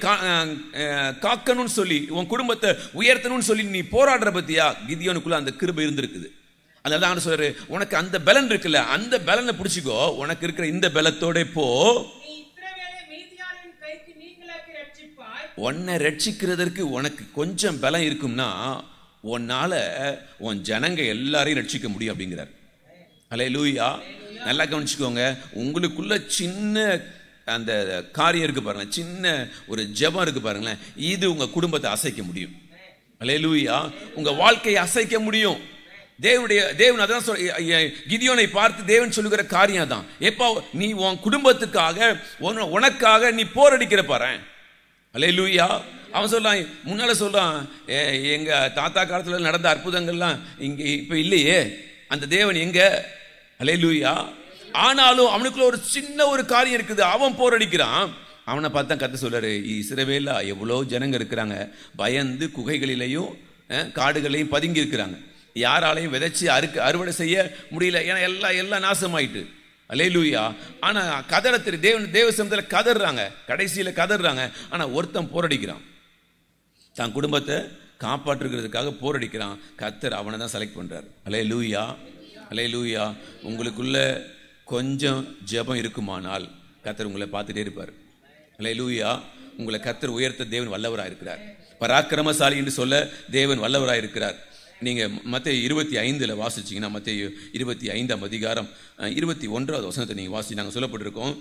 காக்கணும்னு சொல்லி, உன் குடும்பத்தை உயர்த்தணும்னு சொல்லி நீ போராடுற பத்தியா, கிதியோனுக்குள்ள அந்த கிருபை இருந்திருக்குது. அதனால தான் சொல்றாரு, உனக்கு அந்த பலன் இருக்குல்ல, அந்த பலனை பிடிச்சிக்கோ, உனக்கு இருக்கிற இந்த பலத்தோட போ, உன்னை ரட்சிக்கிறதற்கு உனக்கு கொஞ்சம் பலம் இருக்கும்னா உன்னால உன் ஜனங்க எல்லாரையும் ரட்சிக்க முடியும் அப்படிங்கிறார். அல்லேலூயா. நல்லா கவனிச்சுக்கோங்க. உங்களுக்குள்ள சின்ன அந்த காரியம் இருக்கு பாருங்க, சின்ன ஒரு ஜெபம் இருக்கு பாருங்களேன், இது உங்க குடும்பத்தை அசைக்க முடியும். அல்லேலூயா. உங்க வாழ்க்கையை அசைக்க முடியும். தேவன் அதான் கிதியோனை பார்த்து தேவன் சொல்லுகிற காரியம் தான், எப்போ நீ உன் குடும்பத்துக்காக உனக்காக நீ போரடிக்கிற பாரு. அல்லேலூயா. அவன் சொல்றான், முன்னால சொல்றான், எங்க தாத்தா காலத்துல நடந்த அற்புதங்கள்லாம் இங்க இப்ப இல்லையே, அந்த தேவன் எங்க? அல்லேலூயா. ஆனாலும் அவனுக்குள்ள ஒரு சின்ன ஒரு காரியம் இருக்குது, அவன் போரடிக்கிறான். அவனை பார்த்தா கர்த்தர் சொல்றாரு, இஸ்ரவேலா எவ்வளோ ஜனங்க இருக்கிறாங்க, பயந்து குகைகளிலையும் காடுகளையும் பதுங்கி இருக்கிறாங்க, யாராலையும் விதைச்சு அறுவடை செய்ய முடியல, ஏன்னா எல்லாம் நாசமாயிட்டு. அல்லேலூயா. ஆனா தேவ சமூகத்தில் கதறாங்க, கடைசியில கதறாங்க. ஆனா ஒருத்தன் போரடிக்கிறான், தன் குடும்பத்தை காப்பாற்றுகிறதுக்காக போரடிக்கிறான். கர்த்தர் அவனை தான் செலக்ட் பண்றாரு. அல்லேலூயா. அல்லேலூயா. உங்களுக்குள்ள கொஞ்சம் ஜெபம் இருக்குமானால் கர்த்தர் உங்களை பார்த்துட்டே இருப்பார். அல்லேலூயா. உங்களை கர்த்தர் உயர்த்த தேவன் வல்லவராக இருக்கிறார். பராக்கிரமசாலி என்று சொல்ல தேவன் வல்லவராக இருக்கிறார். நீங்க மத்தேயு 25 வாசிச்சீங்கன்னா, மத்தேயு 25 அதிகாரம் 21வது வசனத்தை நீங்க வாசி. நாங்கள் சொல்லப்பட்டிருக்கோம்,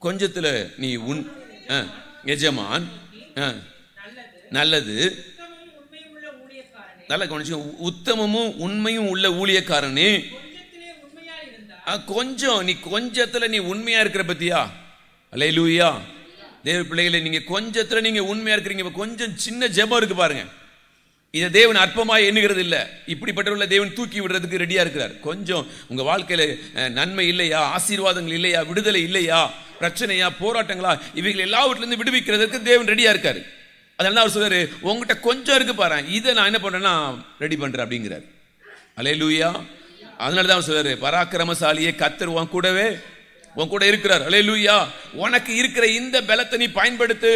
கொஞ்சத்துல நீ உன் எஜமான் நல்லது, நல்ல கவனிச்சு, உத்தமமும் உண்மையும் உள்ள ஊழியக்காரனே, கொஞ்சம் நீ கொஞ்சத்துல நீ உண்மையா இருக்கிற பத்தியா. அல்லேலூயா. தேவ பிள்ளைகளை, நீங்க கொஞ்சத்துல நீங்க உண்மையா இருக்கிறீங்க. கொஞ்சம் சின்ன ஜெபம் இருக்கு பாருங்க, இதை தேவன் அற்பமாய் எண்ணுகிறது இல்லை. இப்படிப்பட்டவர்களை தேவன் தூக்கி விடுறதுக்கு ரெடியா இருக்கிறார். கொஞ்சம் உங்க வாழ்க்கையில நன்மை இல்லையா, ஆசீர்வாதங்கள் இல்லையா, விடுதலை இல்லையா, பிரச்சனையா, போராட்டங்களா, இவைகள் எல்லாவற்றிலிருந்து விடுவிக்கிறதுக்கு தேவன் ரெடியா இருக்காரு. அதனால அவர் சொல்றாரு, உங்ககிட்ட கொஞ்சம் இருக்கு பாரு, இதை நான் என்ன பண்றேன்னா ரெடி பண்றேன் அப்படிங்கிறார். அல்லேலூயா. அதனாலதான் அவர் சொல்றாரு, பராக்கிரமசாலியே கர்த்தர் உன் கூட இருக்கிறார். அல்லேலூயா. உனக்கு இருக்கிற இந்த பலத்தை நீ பயன்படுத்து,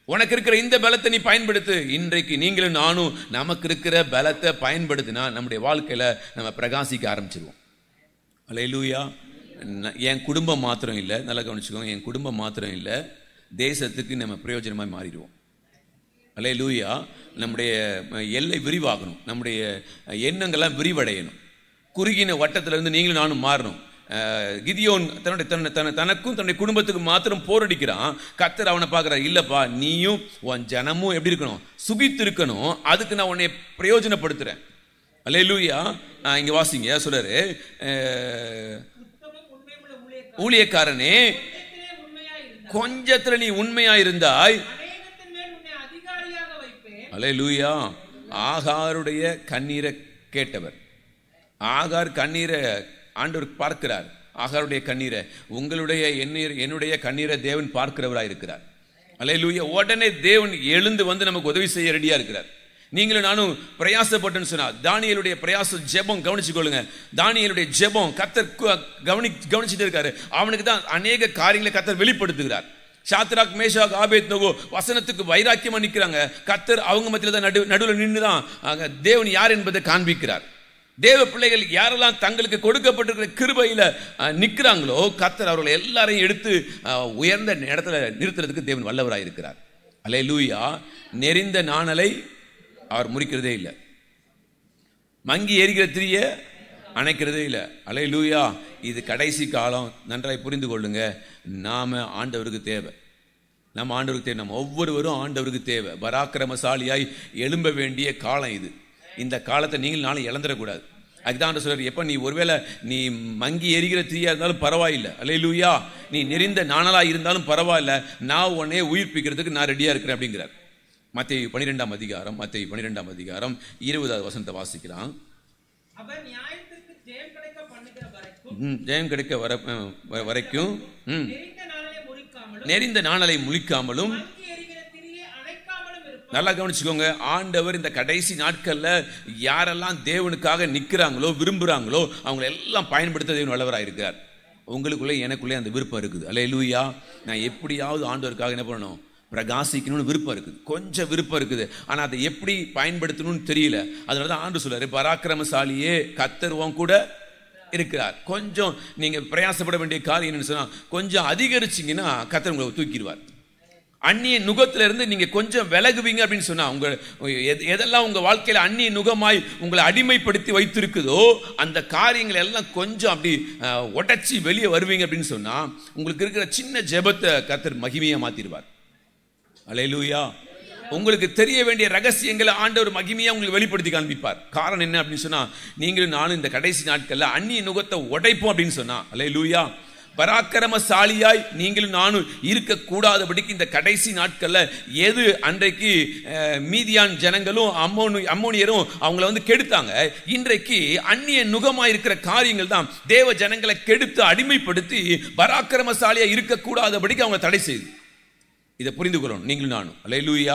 உனக்கு இருக்கிற இந்த பலத்தை நீ பயன்படுத்து. இன்றைக்கு நீங்களும் நானும் நமக்கு இருக்கிற பலத்தை பயன்படுத்தினா நம்முடைய வாழ்க்கையில நம்ம பிரகாசிக்க ஆரம்பிச்சிருவோம். அல்லேலூயா. என் குடும்பம் மாத்திரம் இல்லை, நல்லா கவனிச்சுக்கோங்க, என் குடும்பம் மாத்திரம் இல்லை, தேசத்துக்கு நம்ம பிரயோஜனமாய் மாறிடுவோம். அல்லேலூயா. நம்முடைய எல்லை விரிவாகணும், நம்முடைய எண்ணங்கள்லாம் விரிவடையணும். குறுகின வட்டத்திலிருந்து நீங்களும் நானும் மாறணும். கிதியோன் தனக்கும் தன்னுடைய குடும்பத்துக்கு மாத்திரம் போரடிக்கிறான். கர்த்தர் அவனை பார்க்கிறார், இல்லப்பா நீயும் உன் ஜனமும் எப்படி இருக்கணும், சுகித்து இருக்கணும், அதுக்கு நான் உன்னை பிரயோஜனப்படுத்துறேன். அல்லேலூயா. இங்க வாசிங்க, சொல்றாரு, ஊழியக்காரனே கொஞ்சத்துல நீ உண்மையா இருந்தாய். அல்லேலூயா. ஆகாருடைய கண்ணீரை கேட்டவர், ஆகார் கண்ணீரை ஆண்டவர் பார்க்கிறார். ஆகாருடைய கண்ணீரை, உங்களுடைய என்னுடைய கண்ணீரை தேவன் பார்க்கிறவராக இருக்கிறார். அல்லேலூயா. உடனே தேவன் எழுந்து வந்து நமக்கு உதவி செய்ய ரெடியா இருக்கிறார். நீங்களும் நானும் பிரயாசப்பட்டுன்னு சொன்னா, தானியேலுடைய பிரயாச ஜெபம் கவனிச்சுக்கொள்ளுங்க. தானியேலுடைய ஜெபம் கர்த்தர் கவனிச்சுட்டு இருக்காரு. அவனுக்கு தான் அநேக காரியங்களை கர்த்தர் வெளிப்படுத்துகிறார். சாத்ராக் மேஷாக் ஆபேத்நேகோ வசனத்துக்கு வைராக்கியமா நிற்கிறாங்க. கர்த்தர் அவங்க மத்தியில தான் நடுவில் நின்றுதான் தேவன் யார் என்பதை காண்பிக்கிறார். தேவ பிள்ளைகள் யாரெல்லாம் தங்களுக்கு கொடுக்கப்பட்டிருக்கிற கிருபையில நிற்கிறாங்களோ கர்த்தர் அவர்களை எல்லாரையும் எடுத்து உயர்ந்த இடத்துல நிறுத்துறதுக்கு தேவன் வல்லவராய் இருக்கிறார். அல்லேலூயா. நெறிந்த நாணலை அவர் முறிக்கிறதே இல்லை, மங்கி எரிகிற திரிய அணைக்கிறதே இல்லை. அல்லேலூயா. இது கடைசி காலம், நன்றாய் புரிந்து கொள்ளுங்க. நாம ஆண்டவருக்கு தேவை, நம்ம ஆண்டவருக்கு தேவை, நம்ம ஒவ்வொருவரும் ஆண்டவருக்கு தேவை. பராக்கிரமசாலியாய் எழும்ப வேண்டிய காலம் இது. இந்த காலத்தை நீங்கள் நாளை இழந்துடக்கூடாது. அதுதான் சொல்றாரு, எப்ப நீ ஒருவேளை நீ மங்கி எரிகிற தீயா இருந்தாலும் பரவாயில்லை, அல்லேலூயா, நீ நெறிந்த நாணலா இருந்தாலும் பரவாயில்ல, நான் உன்னைய உயிர்ப்பிக்கிறதுக்கு நான் ரெடியா இருக்கிறேன் அப்படிங்கிறார். மத்தேயு 12ஆம் அதிகாரம் 20வது வசனத்தை வாசிக்கலாம். ஜெயம் கிடைக்க வரைக்கும் நெறிந்த நாணலை முழிக்காமலும். நல்லா கவனிச்சுக்கோங்க, ஆண்டவர் இந்த கடைசி நாட்கள்ல யாரெல்லாம் தேவனுக்காக நிற்கிறாங்களோ விரும்புறாங்களோ அவங்களை எல்லாம் பயன்படுத்த தேவன் வல்லவராக இருக்கிறார். உங்களுக்குள்ளே எனக்குள்ளே அந்த விருப்பம் இருக்குது. அல்லேலூயா. நான் எப்படியாவது ஆண்டவருக்காக என்ன பண்ணணும், பிரகாசிக்கணும்னு விருப்பம் இருக்குது, கொஞ்சம் விருப்பம் இருக்குது. ஆனால் அதை எப்படி பயன்படுத்தணும்னு தெரியல. அதனால தான் ஆண்டு சொல்றாரு, பராக்கிரமசாலியே கர்த்தர் உன் கூட இருக்கிறார். கொஞ்சம் நீங்க பிரயாசப்பட வேண்டிய காரியம் என்னன்னு சொன்னா, கொஞ்சம் அதிகரிச்சிங்கன்னா கர்த்தர் உங்களை தூக்கிடுவார். அந்நிய நுகத்துல இருந்து நீங்க கொஞ்சம் விலகுவீங்க அப்படின்னு சொன்னா, உங்க எதெல்லாம் உங்க வாழ்க்கையில அந்நிய நுகமாய் உங்களை அடிமைப்படுத்தி வைத்திருக்குதோ அந்த காரியங்கள் எல்லாம் கொஞ்சம் அப்படி உடைச்சி வெளியே வருவீங்க அப்படின்னு சொன்னா, உங்களுக்கு இருக்கிற சின்ன ஜெபத்தை கர்த்தர் மகிமையா மாத்திடுவார். அல்லேலூயா. உங்களுக்கு தெரிய வேண்டிய ரகசியங்களை ஆண்டவர் மகிமையா உங்களுக்கு வெளிப்படுத்தி காண்பிப்பார். காரணம் என்ன அப்படின்னு சொன்னா, நீங்களும் நானும் இந்த கடைசி நாட்கள்ல அந்நிய நுகத்தை உடைப்போம் அப்படின்னு சொன்னா, அல்லேலூயா, பராக்கிரமசாலியாய் நீங்களும் நானும் இருக்கக்கூடாதபடிக்கு இந்த கடைசி நாட்கள்ல எது அன்றைக்கு மீதியான் ஜனங்களும் அம்மோனியரும் அவங்கள கெடுத்தாங்க, இன்றைக்கு அந்நிய நுகமாய் இருக்கிற காரியங்கள் தான் தேவ ஜனங்களை கெடுத்து அடிமைப்படுத்தி பராக்கிரமசாலியா இருக்கக்கூடாதபடிக்கு அவங்க தடை செய்து. இதை புரிந்து கொள்ளணும் நீங்களும் நானும். அல்லேலூயா.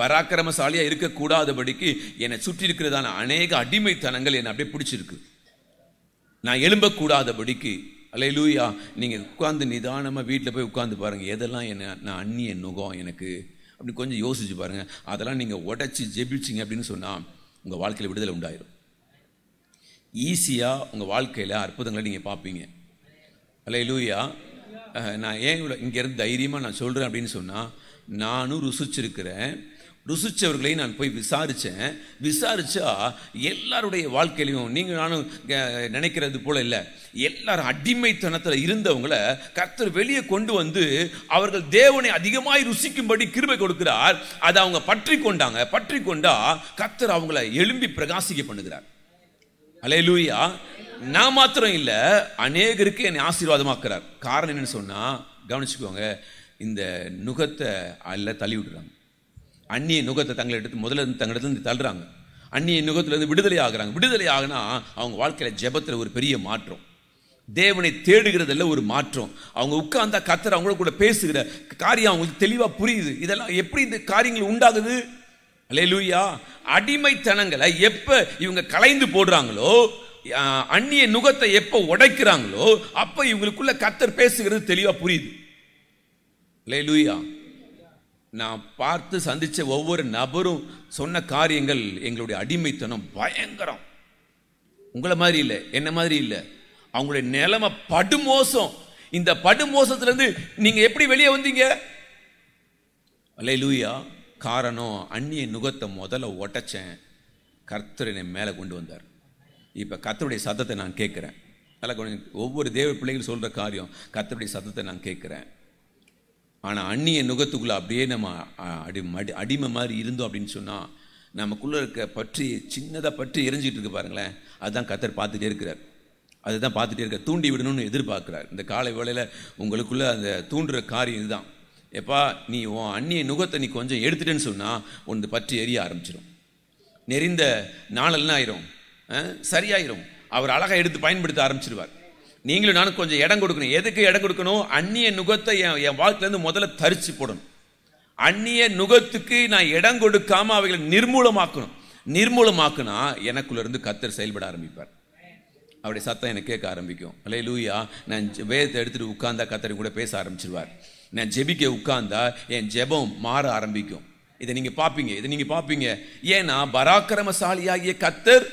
பராக்கிரமசாலியா இருக்கக்கூடாதபடிக்கு என்னை சுற்றி இருக்கிறதான அநேக அடிமைத்தனங்கள் என்னை அப்படியே பிடிச்சிருக்கு. நான் எழும்பக்கூடாதபடிக்கு. அல்லேலூயா. நீங்க உட்கார்ந்து நிதானமா வீட்டில் போய் உட்கார்ந்து பாருங்க, எதெல்லாம் என்ன நான் அந்நிய நுகம் எனக்கு அப்படி கொஞ்சம் யோசிச்சு பாருங்க. அதெல்லாம் நீங்க உடைச்சி ஜெபிச்சிங்க அப்படின்னு சொன்னா உங்க வாழ்க்கையில விடுதலை உண்டாயிரும். ஈஸியா உங்க வாழ்க்கையில அற்புதங்களை நீங்க பார்ப்பீங்க. அல்லேலூயா. நான் ஏன் இங்கேருந்து தைரியமாக நான் சொல்கிறேன் அப்படின்னு சொன்னால், நானும் ருசிச்சிருக்கிறேன், ருசிச்சவர்களையும் நான் போய் விசாரிச்சா எல்லாருடைய வாழ்க்கையிலையும் நீங்கள் நானும் நினைக்கிறது போல இல்லை, எல்லாரும் அடிமைத்தனத்தில் இருந்தவங்களை கர்த்தர் வெளியே கொண்டு வந்து அவர்கள் தேவனை அதிகமாய் ருசிக்கும்படி கிருபை கொடுக்கிறார். அதை அவங்க பற்றி கொண்டா கர்த்தர் அவங்களை எழும்பி பிரகாசிக்க பண்ணுகிறார். அல்லேலூயா. நான் மாத்திரம் இல்ல, அநேகருக்கு என்னை ஆசீர்வாதமாக்குறார். காரணம் என்னன்னு சொன்னா, கவனிச்சுக்கோங்க, இந்த நுகத்தை அல்ல தள்ளி விடுறாங்க. அந்நிய நுகத்தை தங்களை எடுத்து முதல்ல தங்களிடத்துல தள்ளுறாங்க. அந்நிய நுகத்திலிருந்து விடுதலை ஆகுறாங்க. விடுதலை ஆகுனா அவங்க வாழ்க்கையில ஜெபத்தில் ஒரு பெரிய மாற்றம், தேவனை தேடுகிறதுல ஒரு மாற்றம். அவங்க உட்கார்ந்தா கர்த்தர் அவங்கள கூட பேசுகிற காரியம் அவங்களுக்கு தெளிவா புரியுது. இதெல்லாம் எப்படி இந்த காரியங்கள் உண்டாகுது? அல்லேலூயா. அடிமைத்தனங்களை எப்ப இவங்க களைந்து போடுறாங்களோ, அந்நிய நுகத்தை எப்ப உடைக்கிறாங்களோ, அப்ப இவங்களுக்குள்ள கர்த்தர் பேசுகிறது தெளிவா புரியுது. அல்லேலூயா. நான் பார்த்து சந்திச்ச ஒவ்வொரு நபரும் சொன்ன காரியங்கள், எங்களுடைய அடிமைத்தனம் பயங்கரம். உங்களை மாதிரி இல்லை, என்ன மாதிரி இல்லை. அவங்களுடைய நிலைமை படுமோசம். இந்த படுமோசத்திலிருந்து நீங்க எப்படி வெளியே வந்தீங்க? அல்லேலூயா. காரணம், அந்நிய நுகத்தை முதல்ல உடைச்சேன், கர்த்தர் என்னை மேலே கொண்டு வந்தார். இப்போ கர்த்தருடைய சத்தத்தை நான் கேட்குறேன். ஒவ்வொரு தேவ பிள்ளைகள் சொல்கிற காரியம், கர்த்தருடைய சத்தத்தை நான் கேட்குறேன். ஆனால் அந்நிய நுகத்துக்குள்ளே அப்படியே நம்ம அடிமை மாதிரி இருந்தோம் அப்படின்னு சொன்னால், நமக்குள்ளே இருக்க பற்றி சின்னதாக பற்றி எரிஞ்சிட்டு இருக்கு பாருங்களேன், அதுதான் கர்த்தர் பார்த்துட்டே இருக்கிறார். அதுதான் பார்த்துட்டே இருக்க, தூண்டி விடணும்னு எதிர்பார்க்குறார். இந்த காலை வேளையில் உங்களுக்குள்ளே அந்த தூண்டுற காரியம் இதுதான். எப்பா, நீ உன் அந்நிய நுகத்தை நீ கொஞ்சம் எடுத்துட்டேன்னு சொன்னால் உனது பற்றி எரிய ஆரம்பிச்சிடும். நெறிந்த நாளெல்லாம் ஆயிரும், சரியாயிரும். அவர் அழகாக எடுத்து பயன்படுத்த ஆரம்பிச்சிருவார். நீங்களும் நானும் கொஞ்சம் இடம் கொடுக்கணும். எதுக்கு இடம் கொடுக்கணும்? அந்நிய நுகத்தை என் வாழ்க்கையிலேருந்து முதல்ல தரிச்சு போடணும். அந்நிய நுகத்துக்கு நான் இடம் கொடுக்காம அவைகளை நிர்மூலமாக்கணும். நிர்மூலமாக்குனா எனக்குள்ள இருந்து கர்த்தர் செயல்பட ஆரம்பிப்பார். அவருடைய சத்தம் எனக்கு கேட்க ஆரம்பிக்கும். அல்லேலூயா. நான் வேதத்தை எடுத்துட்டு உட்கார்ந்தா கர்த்தர் கூட பேச ஆரம்பிச்சிருவார். நான் ஜெபிக்க உட்கார்ந்தா என் ஜெபம் மாற ஆரம்பிக்கும். இதை நீங்க பார்ப்பீங்க. ஏன்னா பராக்கிரமசாலியாகிய கர்த்தர்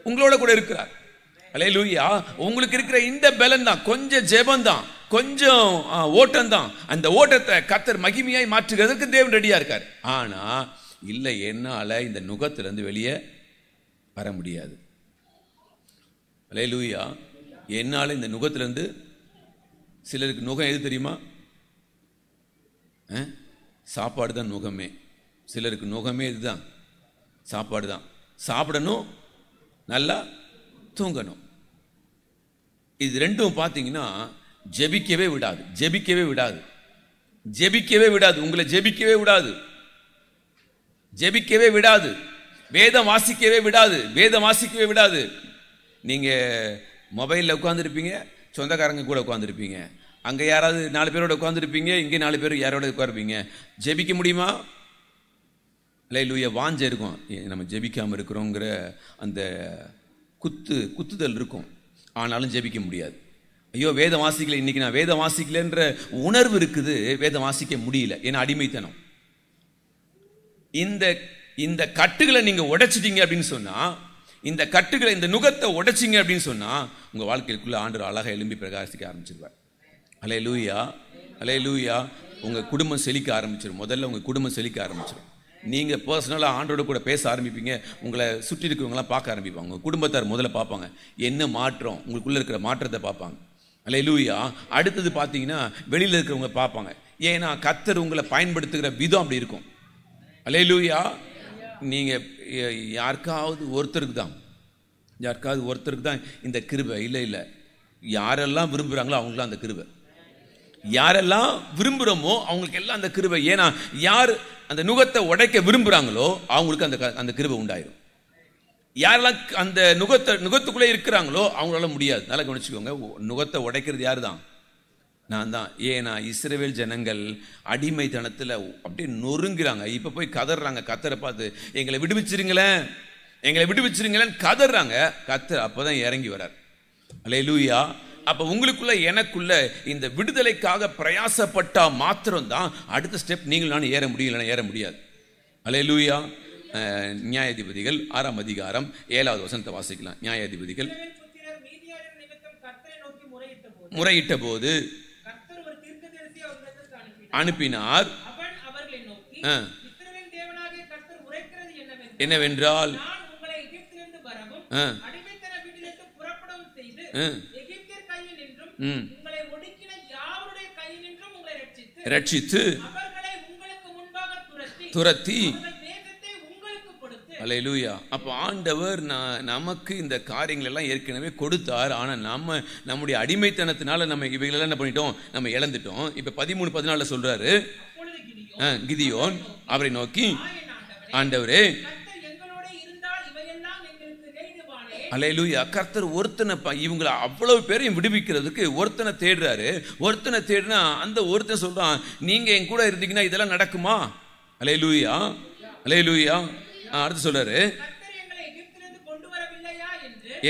உங்களோட கூட இருக்கிறார். அல்லேலூயா. உங்களுக்கு இருக்கிற இந்த பலன் தான், கொஞ்சம் ஜெபம் தான், கொஞ்சம் ஓட்டம் தான். அந்த ஓட்டத்தை கர்த்தர் மகிமையாய் மாற்றுகிறதுக்கு தேவன் ரெடியா இருக்கார். ஆனா இல்லை, என்னால இந்த நுகத்திலிருந்து வெளியே வர முடியாது. அல்லேலூயா. என்னால இந்த நுகத்திலிருந்து, சிலருக்கு நுகம் எது தெரியுமா? சாப்பாடு தான் நுகமே. சிலருக்கு நுகமே இதுதான், சாப்பாடு தான். சாப்பிடணும், நல்லா தூங்கணும். இது ரெண்டும் பார்த்தீங்கன்னா ஜெபிக்கவே விடாது. உங்களை ஜெபிக்கவே விடாது. வேதம் வாசிக்கவே விடாது. நீங்க மொபைலில் உட்காந்துருப்பீங்க, சொந்தக்காரங்க கூட உட்காந்துருப்பீங்க, அங்கே யாராவது 4 பேரோட உட்காந்துருப்பீங்க, இங்கே 4 பேர் யாரோட உட்காருப்பீங்க. ஜெபிக்க முடியுமா? அல்லேலூயா. வாஞ்ச இருக்கும், நம்ம ஜெபிக்காமல் இருக்கிறோங்கிற அந்த குத்துதல் இருக்கும். ஆனாலும் ஜெபிக்க முடியாது. ஐயோ வேதம் வாசிக்கல, இன்னைக்கு நான் வேதம் வாசிக்கலன்ற உணர்வு இருக்குது, வேதம் வாசிக்க முடியல. ஏன்னா அடிமைத்தனம். இந்த கட்டுகளை நீங்க உடைச்சிட்டீங்க அப்படின்னு சொன்னா, இந்த நுகத்தை உடைச்சிங்க அப்படின்னு சொன்னா, உங்க வாழ்க்கைக்குள்ள ஆண்டவர் அழகா எழும்பி பிரகாசிக்க ஆரம்பிச்சிருவார். அல்லேலூயா. உங்க குடும்பம் செழிக்க ஆரம்பிச்சிடும். முதல்ல உங்க குடும்பம் செழிக்க ஆரம்பிச்சிடும். நீங்க பர்சனலா ஆண்டோட கூட பேச ஆரம்பிப்பீங்க. உங்களை சுற்றி இருக்கிறவங்களாம் பார்க்க ஆரம்பிப்பாங்க. உங்க குடும்பத்தார் முதல்ல பார்ப்பாங்க, என்ன மாற்றம், உங்களுக்குள்ள இருக்கிற மாற்றத்தை பார்ப்பாங்க. அல்லேலூயா. அடுத்தது பார்த்தீங்கன்னா வெளியில இருக்கிறவங்க பார்ப்பாங்க. ஏன்னா கர்த்தர் உங்களை பயன்படுத்துகிற விதம் அப்படி இருக்கும். அல்லேலூயா. நீங்க யாருக்காவது ஒருத்தருக்கு தான் இந்த கிருபை. இல்லை, யாரெல்லாம் விரும்புகிறாங்களோ அவங்களுக்குலாம் அந்த கிருபை. யாரெல்லாம் விரும்புகிறோமோ அவங்களுக்கு எல்லாம் அந்த கிருபை. ஏன்னா யார் அந்த நுகத்தை உடைக்க விரும்புகிறாங்களோ அவங்களுக்கு அந்த கிருபை உண்டாயிரும். யாரெல்லாம் அந்த நுகத்துக்குள்ளே இருக்கிறாங்களோ அவங்களால முடியாது. நல்லா கவனிச்சுக்கோங்க, நுகத்தை உடைக்கிறது யாரு தான்? நான் தான். ஏன்னா இஸ்ரவேல் ஜனங்கள் அடிமைத்தனத்தில் அப்படியே நொறுங்கிறாங்க. இப்போ போய் கதறாங்க கர்த்தரை பார்த்து, எங்களை விடுவிச்சிருங்களேன் கதறாங்க. கர்த்தர் அப்போதான் இறங்கி வரார். அல்லேலூயா. அப்போ உங்களுக்குள்ள எனக்குள்ள இந்த விடுதலைக்காக பிரயாசப்பட்டா மாத்திரம் தான் அடுத்த ஸ்டெப் நீங்கள் நான் ஏற முடியாது. அல்லேலூயா. நியாயாதிபதிகள் 6ஆம் அதிகாரம் 7வது வசனத்தை வாசிக்கலாம். நியாயாதிபதிகள் முறையிட்ட போது அனுப்பினார். என்னவென்றால் ரட்சித்து துரத்தி. அல்லேலூயா. அப்போ ஆண்டவர் நமக்கு இந்த காரியங்கள் எல்லாம் ஏற்கனவே கொடுத்தார். ஆனால் நம்முடைய அடிமைத்தனத்தினால நம்ம இவைகளெல்லாம் என்ன பண்ணிட்டோம், நம்ம இழந்துட்டோம். இப்போ 13-14 சொல்றாரு, கிதியோன் அவரை நோக்கி, ஆண்டவரே, அல்லேலூயா. கர்த்தர் ஒருத்தனை, இவங்களை அவ்வளவு பேரையும் விடுவிக்கிறதுக்கு ஒருத்தனை தேடுறாரு. ஒருத்தனை தேடுனா அந்த ஒருத்தன் சொல்றான், நீங்க என் கூட இருந்தீங்கன்னா இதெல்லாம் நடக்குமா? அல்லேலூயா. அடுத்து சொல்றாரு,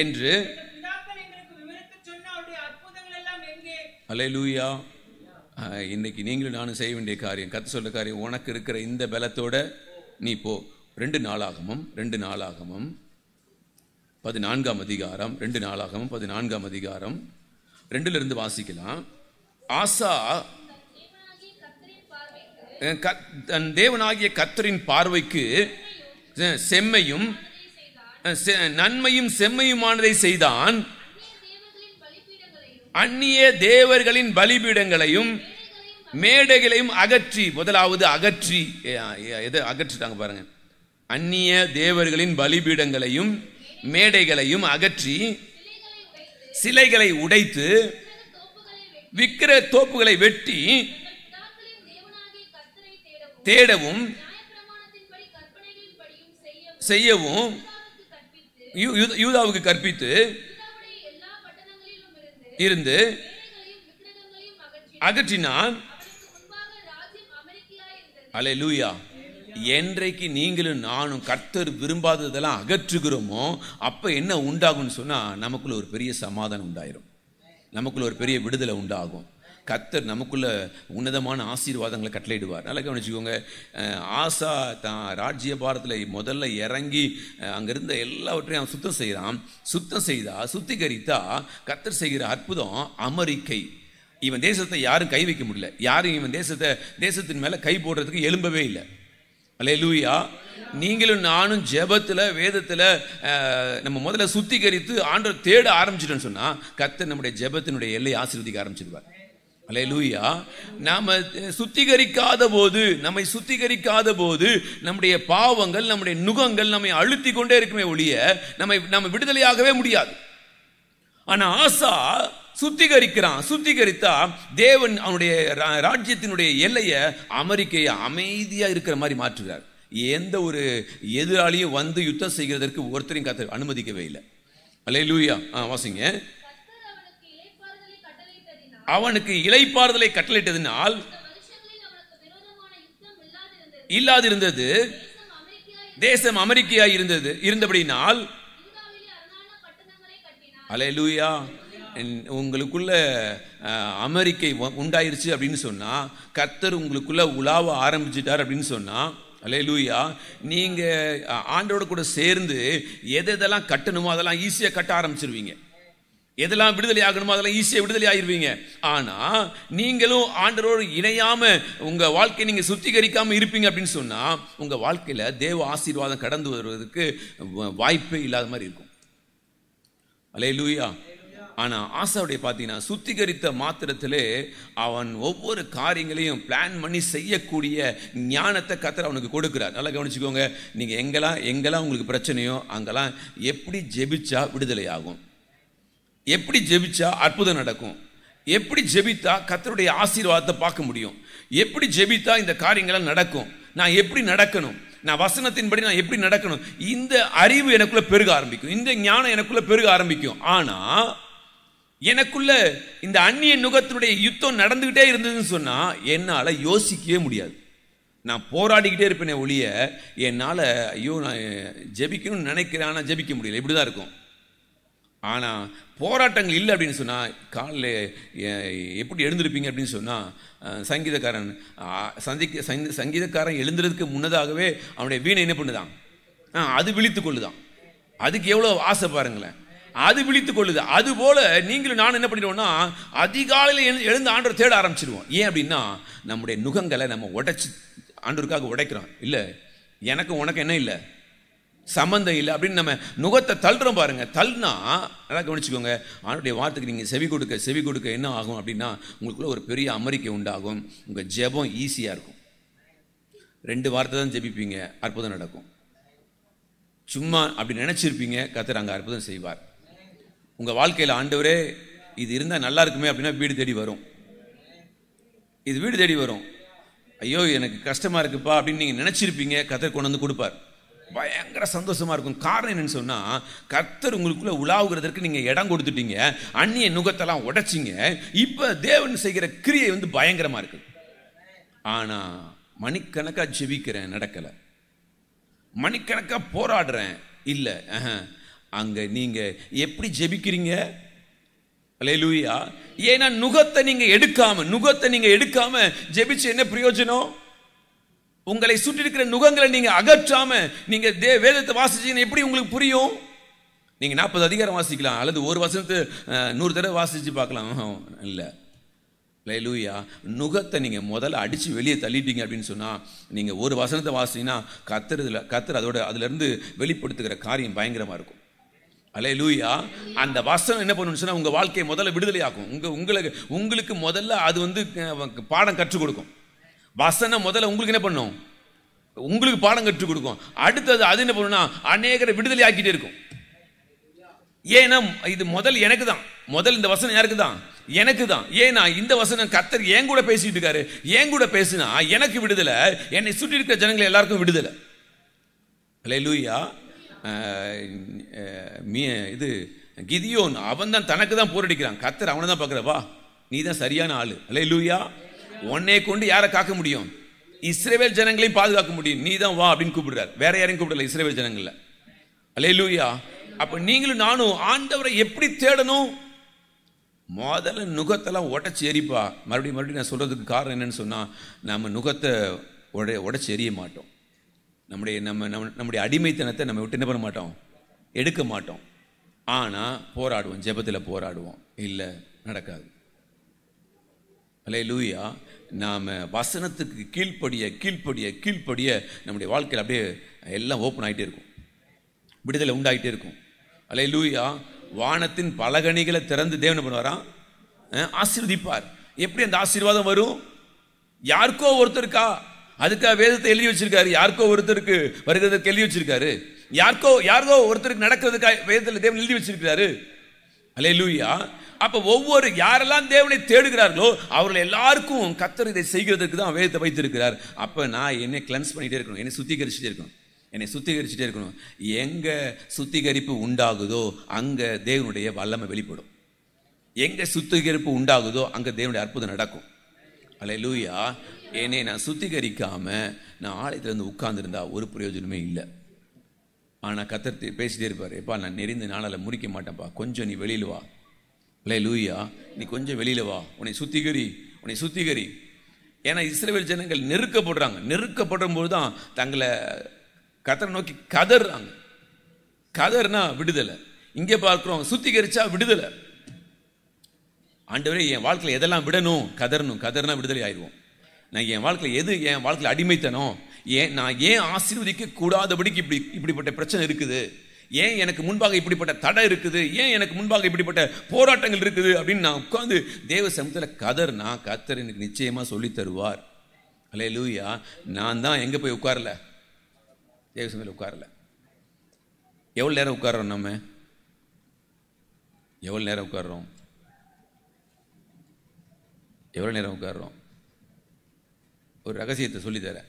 என்று. அல்லேலூயா. இன்னைக்கு நீங்களும் நானும் செய்ய வேண்டிய காரியம், கர்த்தர் சொல்ற காரியம், உனக்கு இருக்கிற இந்த பலத்தோட நீ போ. 2 நாளாகமம் 14ஆம் அதிகாரம் 2 நாளாகமம் 14ஆம் அதிகாரம் 2லிருந்து வாசிக்கலாம். ஆசா தன் தேவனாகிய கர்த்தரின் பார்வைக்கு செம்மையும் நன்மையும் செம்மையுமானதை செய்தான். அந்நிய தேவர்களின் பலிபீடங்களையும் மேடைகளையும் அகற்றி. முதலாவது அகற்றி, எதை அகற்றிட்டாங்க பாருங்க. அந்நிய தேவர்களின் பலிபீடங்களையும் மேடைகளையும் அகற்றி, சிலைகளை உடைத்து, விக்கிர தோப்புகளை வெட்டி தேடவும் செய்யவும் யூதாவுக்கு கற்பித்து இருந்து அகற்றினான். அல்லேலூயா. என்றைக்கு நீங்களும் நானும் கர்த்தர் விரும்பாததெல்லாம் அகற்றுகிறோமோ அப்ப என்ன உண்டாகும்னு சொன்னா நமக்குள்ள ஒரு பெரிய சமாதானம் உண்டாயிரும், நமக்குள்ள ஒரு பெரிய விடுதலை உண்டாகும். கர்த்தர் நமக்குள்ள உன்னதமான ஆசீர்வாதங்களை கட்டளையிடுவார். நல்லா கவனிச்சுக்கோங்க. ஆசா தான் ராஜ்யபாரத்தில் முதல்ல இறங்கி அங்கிருந்த எல்லாவற்றையும் அவன் சுத்தம் செய்கிறான். சுத்தம் செய்தா, சுத்திகரித்தா கர்த்தர் செய்கிற அற்புதம் அமெரிக்கை. இவன் தேசத்தை யாரும் கை வைக்க முடியல, யாரும் இவன் தேசத்தின் மேல கை போடுறதுக்கு எழும்பவே இல்லை. அல்லேலூயா. நீங்களும் நானும் ஜெபத்துல வேதத்துல நம்ம முதல்ல சுத்திகரித்து ஆண்டவர் தேட ஆரம்பிச்சிட்டோன்னு சொன்னா கர்த்தர் நம்முடைய ஜெபத்தினுடைய எல்லையை ஆசீர்வதிக்க ஆரம்பிச்சிருவார். அல்லேலூயா. நாம நம்மை சுத்திகரிக்காத போது நம்முடைய பாவங்கள், நம்முடைய நுகங்கள் நம்மை அழுத்தி கொண்டே இருக்குமே ஒழிய நம்ம விடுதலையாகவே முடியாது. ஆனா ஆசா சுத்திகரித்தா தேவன் அவனுடைய ராஜ்யத்தினுடைய எல்லையை அமெரிக்கையை அமைதியா இருக்கிற மாதிரி மாற்றுகிறார். எந்த ஒரு எதிராளியும் வந்து யுத்தம் செய்கிறதற்கு ஒருத்தரையும் கர்த்தர் அனுமதிக்கவே இல்லை. அல்லேலூயா. வாசிங்க. அவனுக்கு இளைப்பாறுதலை கட்டளையிட்டதினால் இல்லாதிருந்தது, தேசம் அமெரிக்கையா இருந்தபடினால். அல்லேலூயா. உங்களுக்குள்ள அமெரிக்கை உண்டாயிருச்சு அப்படின்னு சொன்னா கர்த்தர் உங்களுக்குள்ள உலாவ ஆரம்பிச்சிட்டார் அப்படின்னு சொன்னா அல்லேலூயா. நீங்க ஆண்டோட கூட சேர்ந்து எதெல்லாம் கட்டணுமோ அதெல்லாம் ஈஸியா கட்ட ஆரம்பிச்சிருவீங்க. எதெல்லாம் விடுதலை ஆகணுமோ அதெல்லாம் ஈஸியா விடுதலை ஆயிருவீங்க. ஆனா நீங்களும் ஆண்டரோடு இணையாம உங்க வாழ்க்கையை நீங்க சுத்திகரிக்காம இருப்பீங்க அப்படின்னு சொன்னா உங்க வாழ்க்கையில தேவ ஆசீர்வாதம் கடந்து வருவதற்கு வாய்ப்பே இல்லாத மாதிரி இருக்கும். அல்லேலூயா. ஆனா ஆசாவுடைய பார்த்தீங்கன்னா சுத்திகரித்த மாத்திரத்திலே அவன் ஒவ்வொரு காரியங்களையும் பிளான் பண்ணி செய்யக்கூடிய ஞானத்தை கர்த்தர் அவனுக்கு கொடுக்கிறார். நல்லா கவனிச்சுக்கோங்க. நீங்க எங்கெல்லாம் உங்களுக்கு பிரச்சனையோ அங்கெல்லாம் எப்படி ஜெபிச்சா விடுதலை ஆகும், எப்படி ஜெபிச்சா அற்புதம் நடக்கும், எப்படி ஜெபித்தா கர்த்தருடைய ஆசீர்வாதத்தை பார்க்க முடியும், எப்படி ஜெபித்தா இந்த காரியங்கள் நடக்கும், நான் எப்படி நடக்கணும், நான் வசனத்தின்படி நான் எப்படி நடக்கணும், இந்த அறிவு எனக்குள்ள பெருக ஆரம்பிக்கும், இந்த ஞானம் எனக்குள்ள பெருக ஆரம்பிக்கும். ஆனா எனக்குள்ள இந்த அந்நிய நுகத்தினுடைய யுத்தம் நடந்துகிட்டே இருந்ததுன்னு சொன்னா என்னால யோசிக்கவே முடியாது. நான் போராடிக்கிட்டே இருப்பேனே ஒழிய என்னால ஐயோ நான் ஜெபிக்கணும்னு நினைக்கிறேன் ஆனா ஜெபிக்க முடியல, இப்படிதான் இருக்கும். ஆனா போராட்டங்கள் இல்லை அப்படின்னு சொன்னா காலையில் எப்படி எழுந்திருப்பீங்க அப்படின்னு சொன்னா சங்கீதக்காரன் எழுந்துறதுக்கு முன்னதாகவே அவனுடைய வீணை என்ன பண்ணுதான், அது விழித்து கொள்ளுதான். அதுக்கு எவ்வளவு ஆசை பாருங்களேன், அது விழித்துக் கொள்ளுது. அது போல நீங்களும் நான் என்ன பண்ணிடுவோம்னா அதிகாலையில் எழுந்து ஆண்டவர் தேட ஆரம்பிச்சிடுவோம். ஏன் அப்படின்னா நம்முடைய நுகங்களை நம்ம உடைச்சு ஆண்டவருக்காக உடைக்கிறோம். இல்லை எனக்கு உனக்கு என்ன இல்லை சம்பந்தம் இல்லை அப்படின்னு நம்ம நுகத்தை தள்ளுறோம் பாருங்க. தள்ளுனா நல்லா கவனிச்சுக்கோங்க. ஆண்டவருடைய வார்த்தைக்கு நீங்கள் செவி கொடுக்க என்ன ஆகும் அப்படின்னா உங்களுக்குள்ள ஒரு பெரிய அமெரிக்கை உண்டாகும். உங்கள் ஜெபம் ஈஸியாக இருக்கும். 2 வார்த்தை தான் ஜெபிப்பீங்க, அற்புதம் நடக்கும். சும்மா அப்படி நினைச்சிருப்பீங்க, கர்த்தர் அங்கே அற்புதம் செய்வார். உங்கள் வாழ்க்கையில் ஆண்டவரே இது இருந்தால் நல்லா இருக்குமே அப்படின்னா வீடு தேடி வரும். இது வீடு தேடி வரும். ஐயோ எனக்கு கஷ்டமாக இருக்குப்பா அப்படின்னு நீங்கள் நினச்சிருப்பீங்க, கர்த்தர் கொண்டு வந்து கொடுப்பார். பயங்கர சந்தோஷமாக இருக்கும். காரணம் என்னன்னு சொன்னால் கர்த்தர் உங்களுக்குள்ளே உலாவுகிறதற்கு நீங்கள் இடம் கொடுத்துட்டீங்க, அந்நிய நுகத்தெல்லாம் உடைச்சிங்க. இப்போ தேவன் செய்கிற கிரியை பயங்கரமாக இருக்குது. ஆனால் மணிக்கணக்காக ஜெபிக்கிறேன், நடக்கலை. மணிக்கணக்காக போராடுறேன், இல்லை. அங்க நீங்க எப்படி ஜெபிக்கிறீங்க? அல்லேலூயா. ஏன்னா நுகத்தை நீங்க எடுக்காம ஜெபிச்சு என்ன பிரயோஜனம்? உங்களை சுற்றி இருக்கிற நுகங்களை நீங்க அகற்றாம நீங்க வேதத்தை வாசிச்சீங்கன்னா எப்படி உங்களுக்கு புரியும்? நீங்க 40 அதிகாரம் வாசிக்கலாம், அல்லது ஒரு வசனத்தை 100 தடவை வாசிச்சு பார்க்கலாம். இல்லை. அல்லேலூயா. நுகத்தை நீங்க முதல்ல அடிச்சு வெளியே தள்ளிட்டீங்க அப்படின்னு சொன்னா நீங்க ஒரு வசனத்தை வாசிங்கன்னா கர்த்தர் அதுல இருந்து வெளிப்படுத்துகிற காரியம் பயங்கரமா இருக்கும். அல்லேலூயா. அந்த வசனம் என்ன பண்ணுன்னு சொன்னா உங்க வாழ்க்கையை முதல்ல விடுதலை ஆகும். உங்களுக்கு முதல்ல அது பாடம் கற்றுக் கொடுக்கும். வசனம் முதல்ல உங்களுக்கு என்ன பண்ணும்? உங்களுக்கு பாடம் கற்றுக் கொடுக்கும். அடுத்தது அது என்ன பண்ணுன்னா அநேகரை விடுதலை ஆக்கிட்டே இருக்கும். ஏன்னா இது முதல் எனக்கு தான், முதல் இந்த வசனம் யாருக்கு தான்? எனக்கு தான். ஏன்னா இந்த வசனம் கர்த்தர் என் கூட பேசிட்டு இருக்காரு. என் கூட பேசினா எனக்கு விடுதலை, என்னை சுற்றி இருக்கிற ஜனங்கள் எல்லாருக்கும் விடுதலை. அல்லேலூயா. இது கிதியோன் அவன் தான் தனக்கு தான் போரடிக்கிறான். கர்த்தர் அவனை தான் பார்க்கிறவா, நீ தான் சரியான ஆளு. அல்லேலூயா. உன்னை கொண்டு யாரை காக்க முடியும்? இஸ்ரவேல் ஜனங்களையும் பாதுகாக்க முடியும். நீ தான் வா அப்படின்னு கூப்பிடுறார். வேற யாரையும் கூப்பிடல இஸ்ரவேல் ஜனங்கள்ல. அல்லேலூயா. அப்ப நீங்களும் நானும் ஆண்டவரை எப்படி தேடணும்? முதல்ல நுகத்தெல்லாம் உடைச்சி எரிப்பா. மறுபடியும் நான் சொல்றதுக்கு காரணம் என்னன்னு சொன்னா, நம்ம நுகத்தை உடைச்சி எரிய மாட்டோம். நம்முடைய அடிமைத்தனத்தை நம்ம விட்டு என்ன பண்ண மாட்டோம், எடுக்க மாட்டோம். ஆனா போராடுவோம், ஜெபத்தில் போராடுவோம். இல்லை, நடக்காது. அல்லேலூயா. நாம வசனத்துக்கு கீழ்ப்படிய நம்முடைய வாழ்க்கையில் அப்படியே எல்லாம் ஓப்பன் ஆகிட்டே இருக்கும், விடுதலை உண்டாகிட்டே இருக்கும். அல்லேலூயா. வானத்தின் பலகணிகளை திறந்து தேவன் பண்ணுவாராம், ஆசீர்வதிப்பார். எப்படி அந்த ஆசீர்வாதம் வரும்? யாருக்கோ ஒருத்தருக்கா? அதுக்காக வேதத்தை எழுதி வச்சிருக்காரு. யாருக்கோ ஒருத்தருக்கு வருகிறதுக்கு எழுதி வச்சிருக்காரு. யாருக்கோ ஒருத்தருக்கு நடக்கிறதுக்காக வேதத்தில் தேவன் எழுதி வச்சிருக்கிறாரு. அல்லேலூயா. அப்ப ஒவ்வொரு யாரெல்லாம் தேவனை தேடுகிறார்களோ அவர்கள் எல்லாருக்கும் கர்த்தர் இதை செய்கிறதுக்கு தான் வேதத்தை வைத்திருக்கிறார். அப்ப நான் என்னை கிளென்ஸ் பண்ணிட்டே இருக்கணும், என்னை சுத்திகரிச்சுட்டே இருக்கணும். எங்க சுத்திகரிப்பு உண்டாகுதோ அங்க தேவனுடைய வல்லமை வெளிப்படும். எங்க சுத்திகரிப்பு உண்டாகுதோ அங்க தேவனுடைய அற்புதம் நடக்கும். அல்லேலூயா. என்னை நான் சுத்திகரிக்காம நான் ஆலயத்துல இருந்து உட்கார்ந்துருந்தா ஒரு பிரயோஜனமே இல்லை. ஆனா கர்த்தர் பேசிட்டே இருப்பாரு, எப்பா நான் நெறிந்த நாளால முடிக்க மாட்டேன்ப்பா, கொஞ்சம் நீ வெளியில வா. அல்லேலூயா. நீ கொஞ்சம் வெளியில வா, உன்னை சுத்திகரி. ஏன்னா இஸ்ரவேல் ஜனங்கள் நெருக்கப்படுற போது தான் தங்களை கர்த்தரை நோக்கி கதறாங்க. கதர்னா விடுதலை. இங்கே பார்க்கிறோம் சுத்திகரிச்சா விடுதலை. ஆண்டவரே என் வாழ்க்கையில் எதெல்லாம் விடணும், கதர்னா விடுதலை ஆயிடுவோம். நான் என் வாழ்க்கையில் அடிமைத்தனம், நான் ஏன் ஆசீர்வதிக்க கூடாதபடிக்கு இப்படிப்பட்ட பிரச்சனை இருக்குது, ஏன் எனக்கு முன்பாக இப்படிப்பட்ட தடை இருக்குது, ஏன் எனக்கு முன்பாக இப்படிப்பட்ட போராட்டங்கள் இருக்குது அப்படின்னு நான் உட்கார்ந்து தேவ சமூகத்தில் கதர்னா கர்த்தர் எனக்கு நிச்சயமா சொல்லி தருவார். அல்லேலூயா. நான் தான் எங்க போய் உட்காரல, தேவ சமூகத்தில் உட்காரல. எவ்வளவு நேரம் உட்கார்றோம்? நம்ம எவ்வளவு நேரம் உட்கார்றோம்? ஒரு ரகசியத்தை சொல்லித்தரேன்.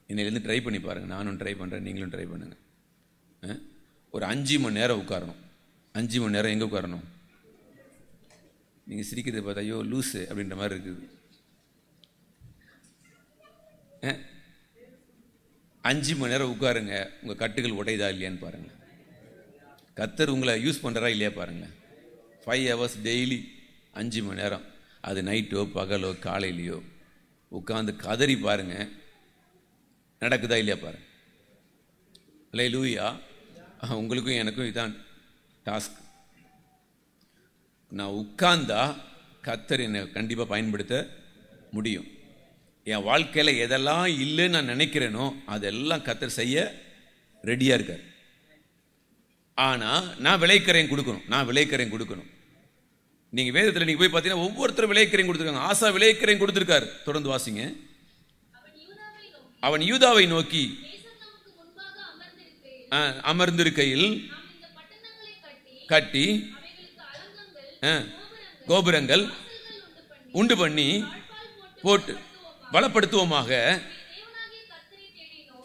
இன்னையிலேருந்து ட்ரை பண்ணி பாருங்க. நானும் ட்ரை பண்றேன், நீங்களும் ட்ரை பண்ணுங்க. ஒரு 5 மணி நேரம் உட்காரணும். 5 மணி நேரம் எங்க உட்காரணும்? நீங்க சிரிக்கிறத பார்த்தா ஐயோ லூசு அப்படின்ற மாதிரி இருக்குது. 5 மணி நேரம் உட்காருங்க. உங்க கட்டுகள் உடையதா இல்லையான்னு பாருங்க. கர்த்தர் உங்களை யூஸ் பண்றா இல்லையா பாருங்க. 5 hours டெய்லி 5 மணி நேரம், அது நைட்டோ பகலோ காலையிலையோ உட்கார்ந்து கதறி பாருங்க, நடக்குதா இல்லையா பாருங்க. அல்லேலூயா. உங்களுக்கும் எனக்கும் இதான் டாஸ்க். நான் உட்கார்ந்தா கர்த்தர் என்னை கண்டிப்பா பயன்படுத்த முடியும். என் வாழ்க்கையில் எதெல்லாம் இல்லைன்னு நான் நினைக்கிறேனோ அதெல்லாம் கர்த்தர் செய்ய ரெடியா இருக்கார். ஆனா நான் விளைக்கரையும் கொடுக்கணும். நீங்க வேதத்தில் நீங்க போய் பார்த்தீங்கன்னா ஒவ்வொருத்தரும் விளைக்கரையும் கொடுத்துருக்காங்க. ஆசா விளைக்கரையும் கொடுத்திருக்காரு. தொடர்ந்து வாசிங்க. அவன் யூதாவை நோக்கி அமர்ந்திருக்கையில் கட்டி கோபுரங்கள் உண்டு பண்ணி போட்டு பலப்படுத்துவோமாக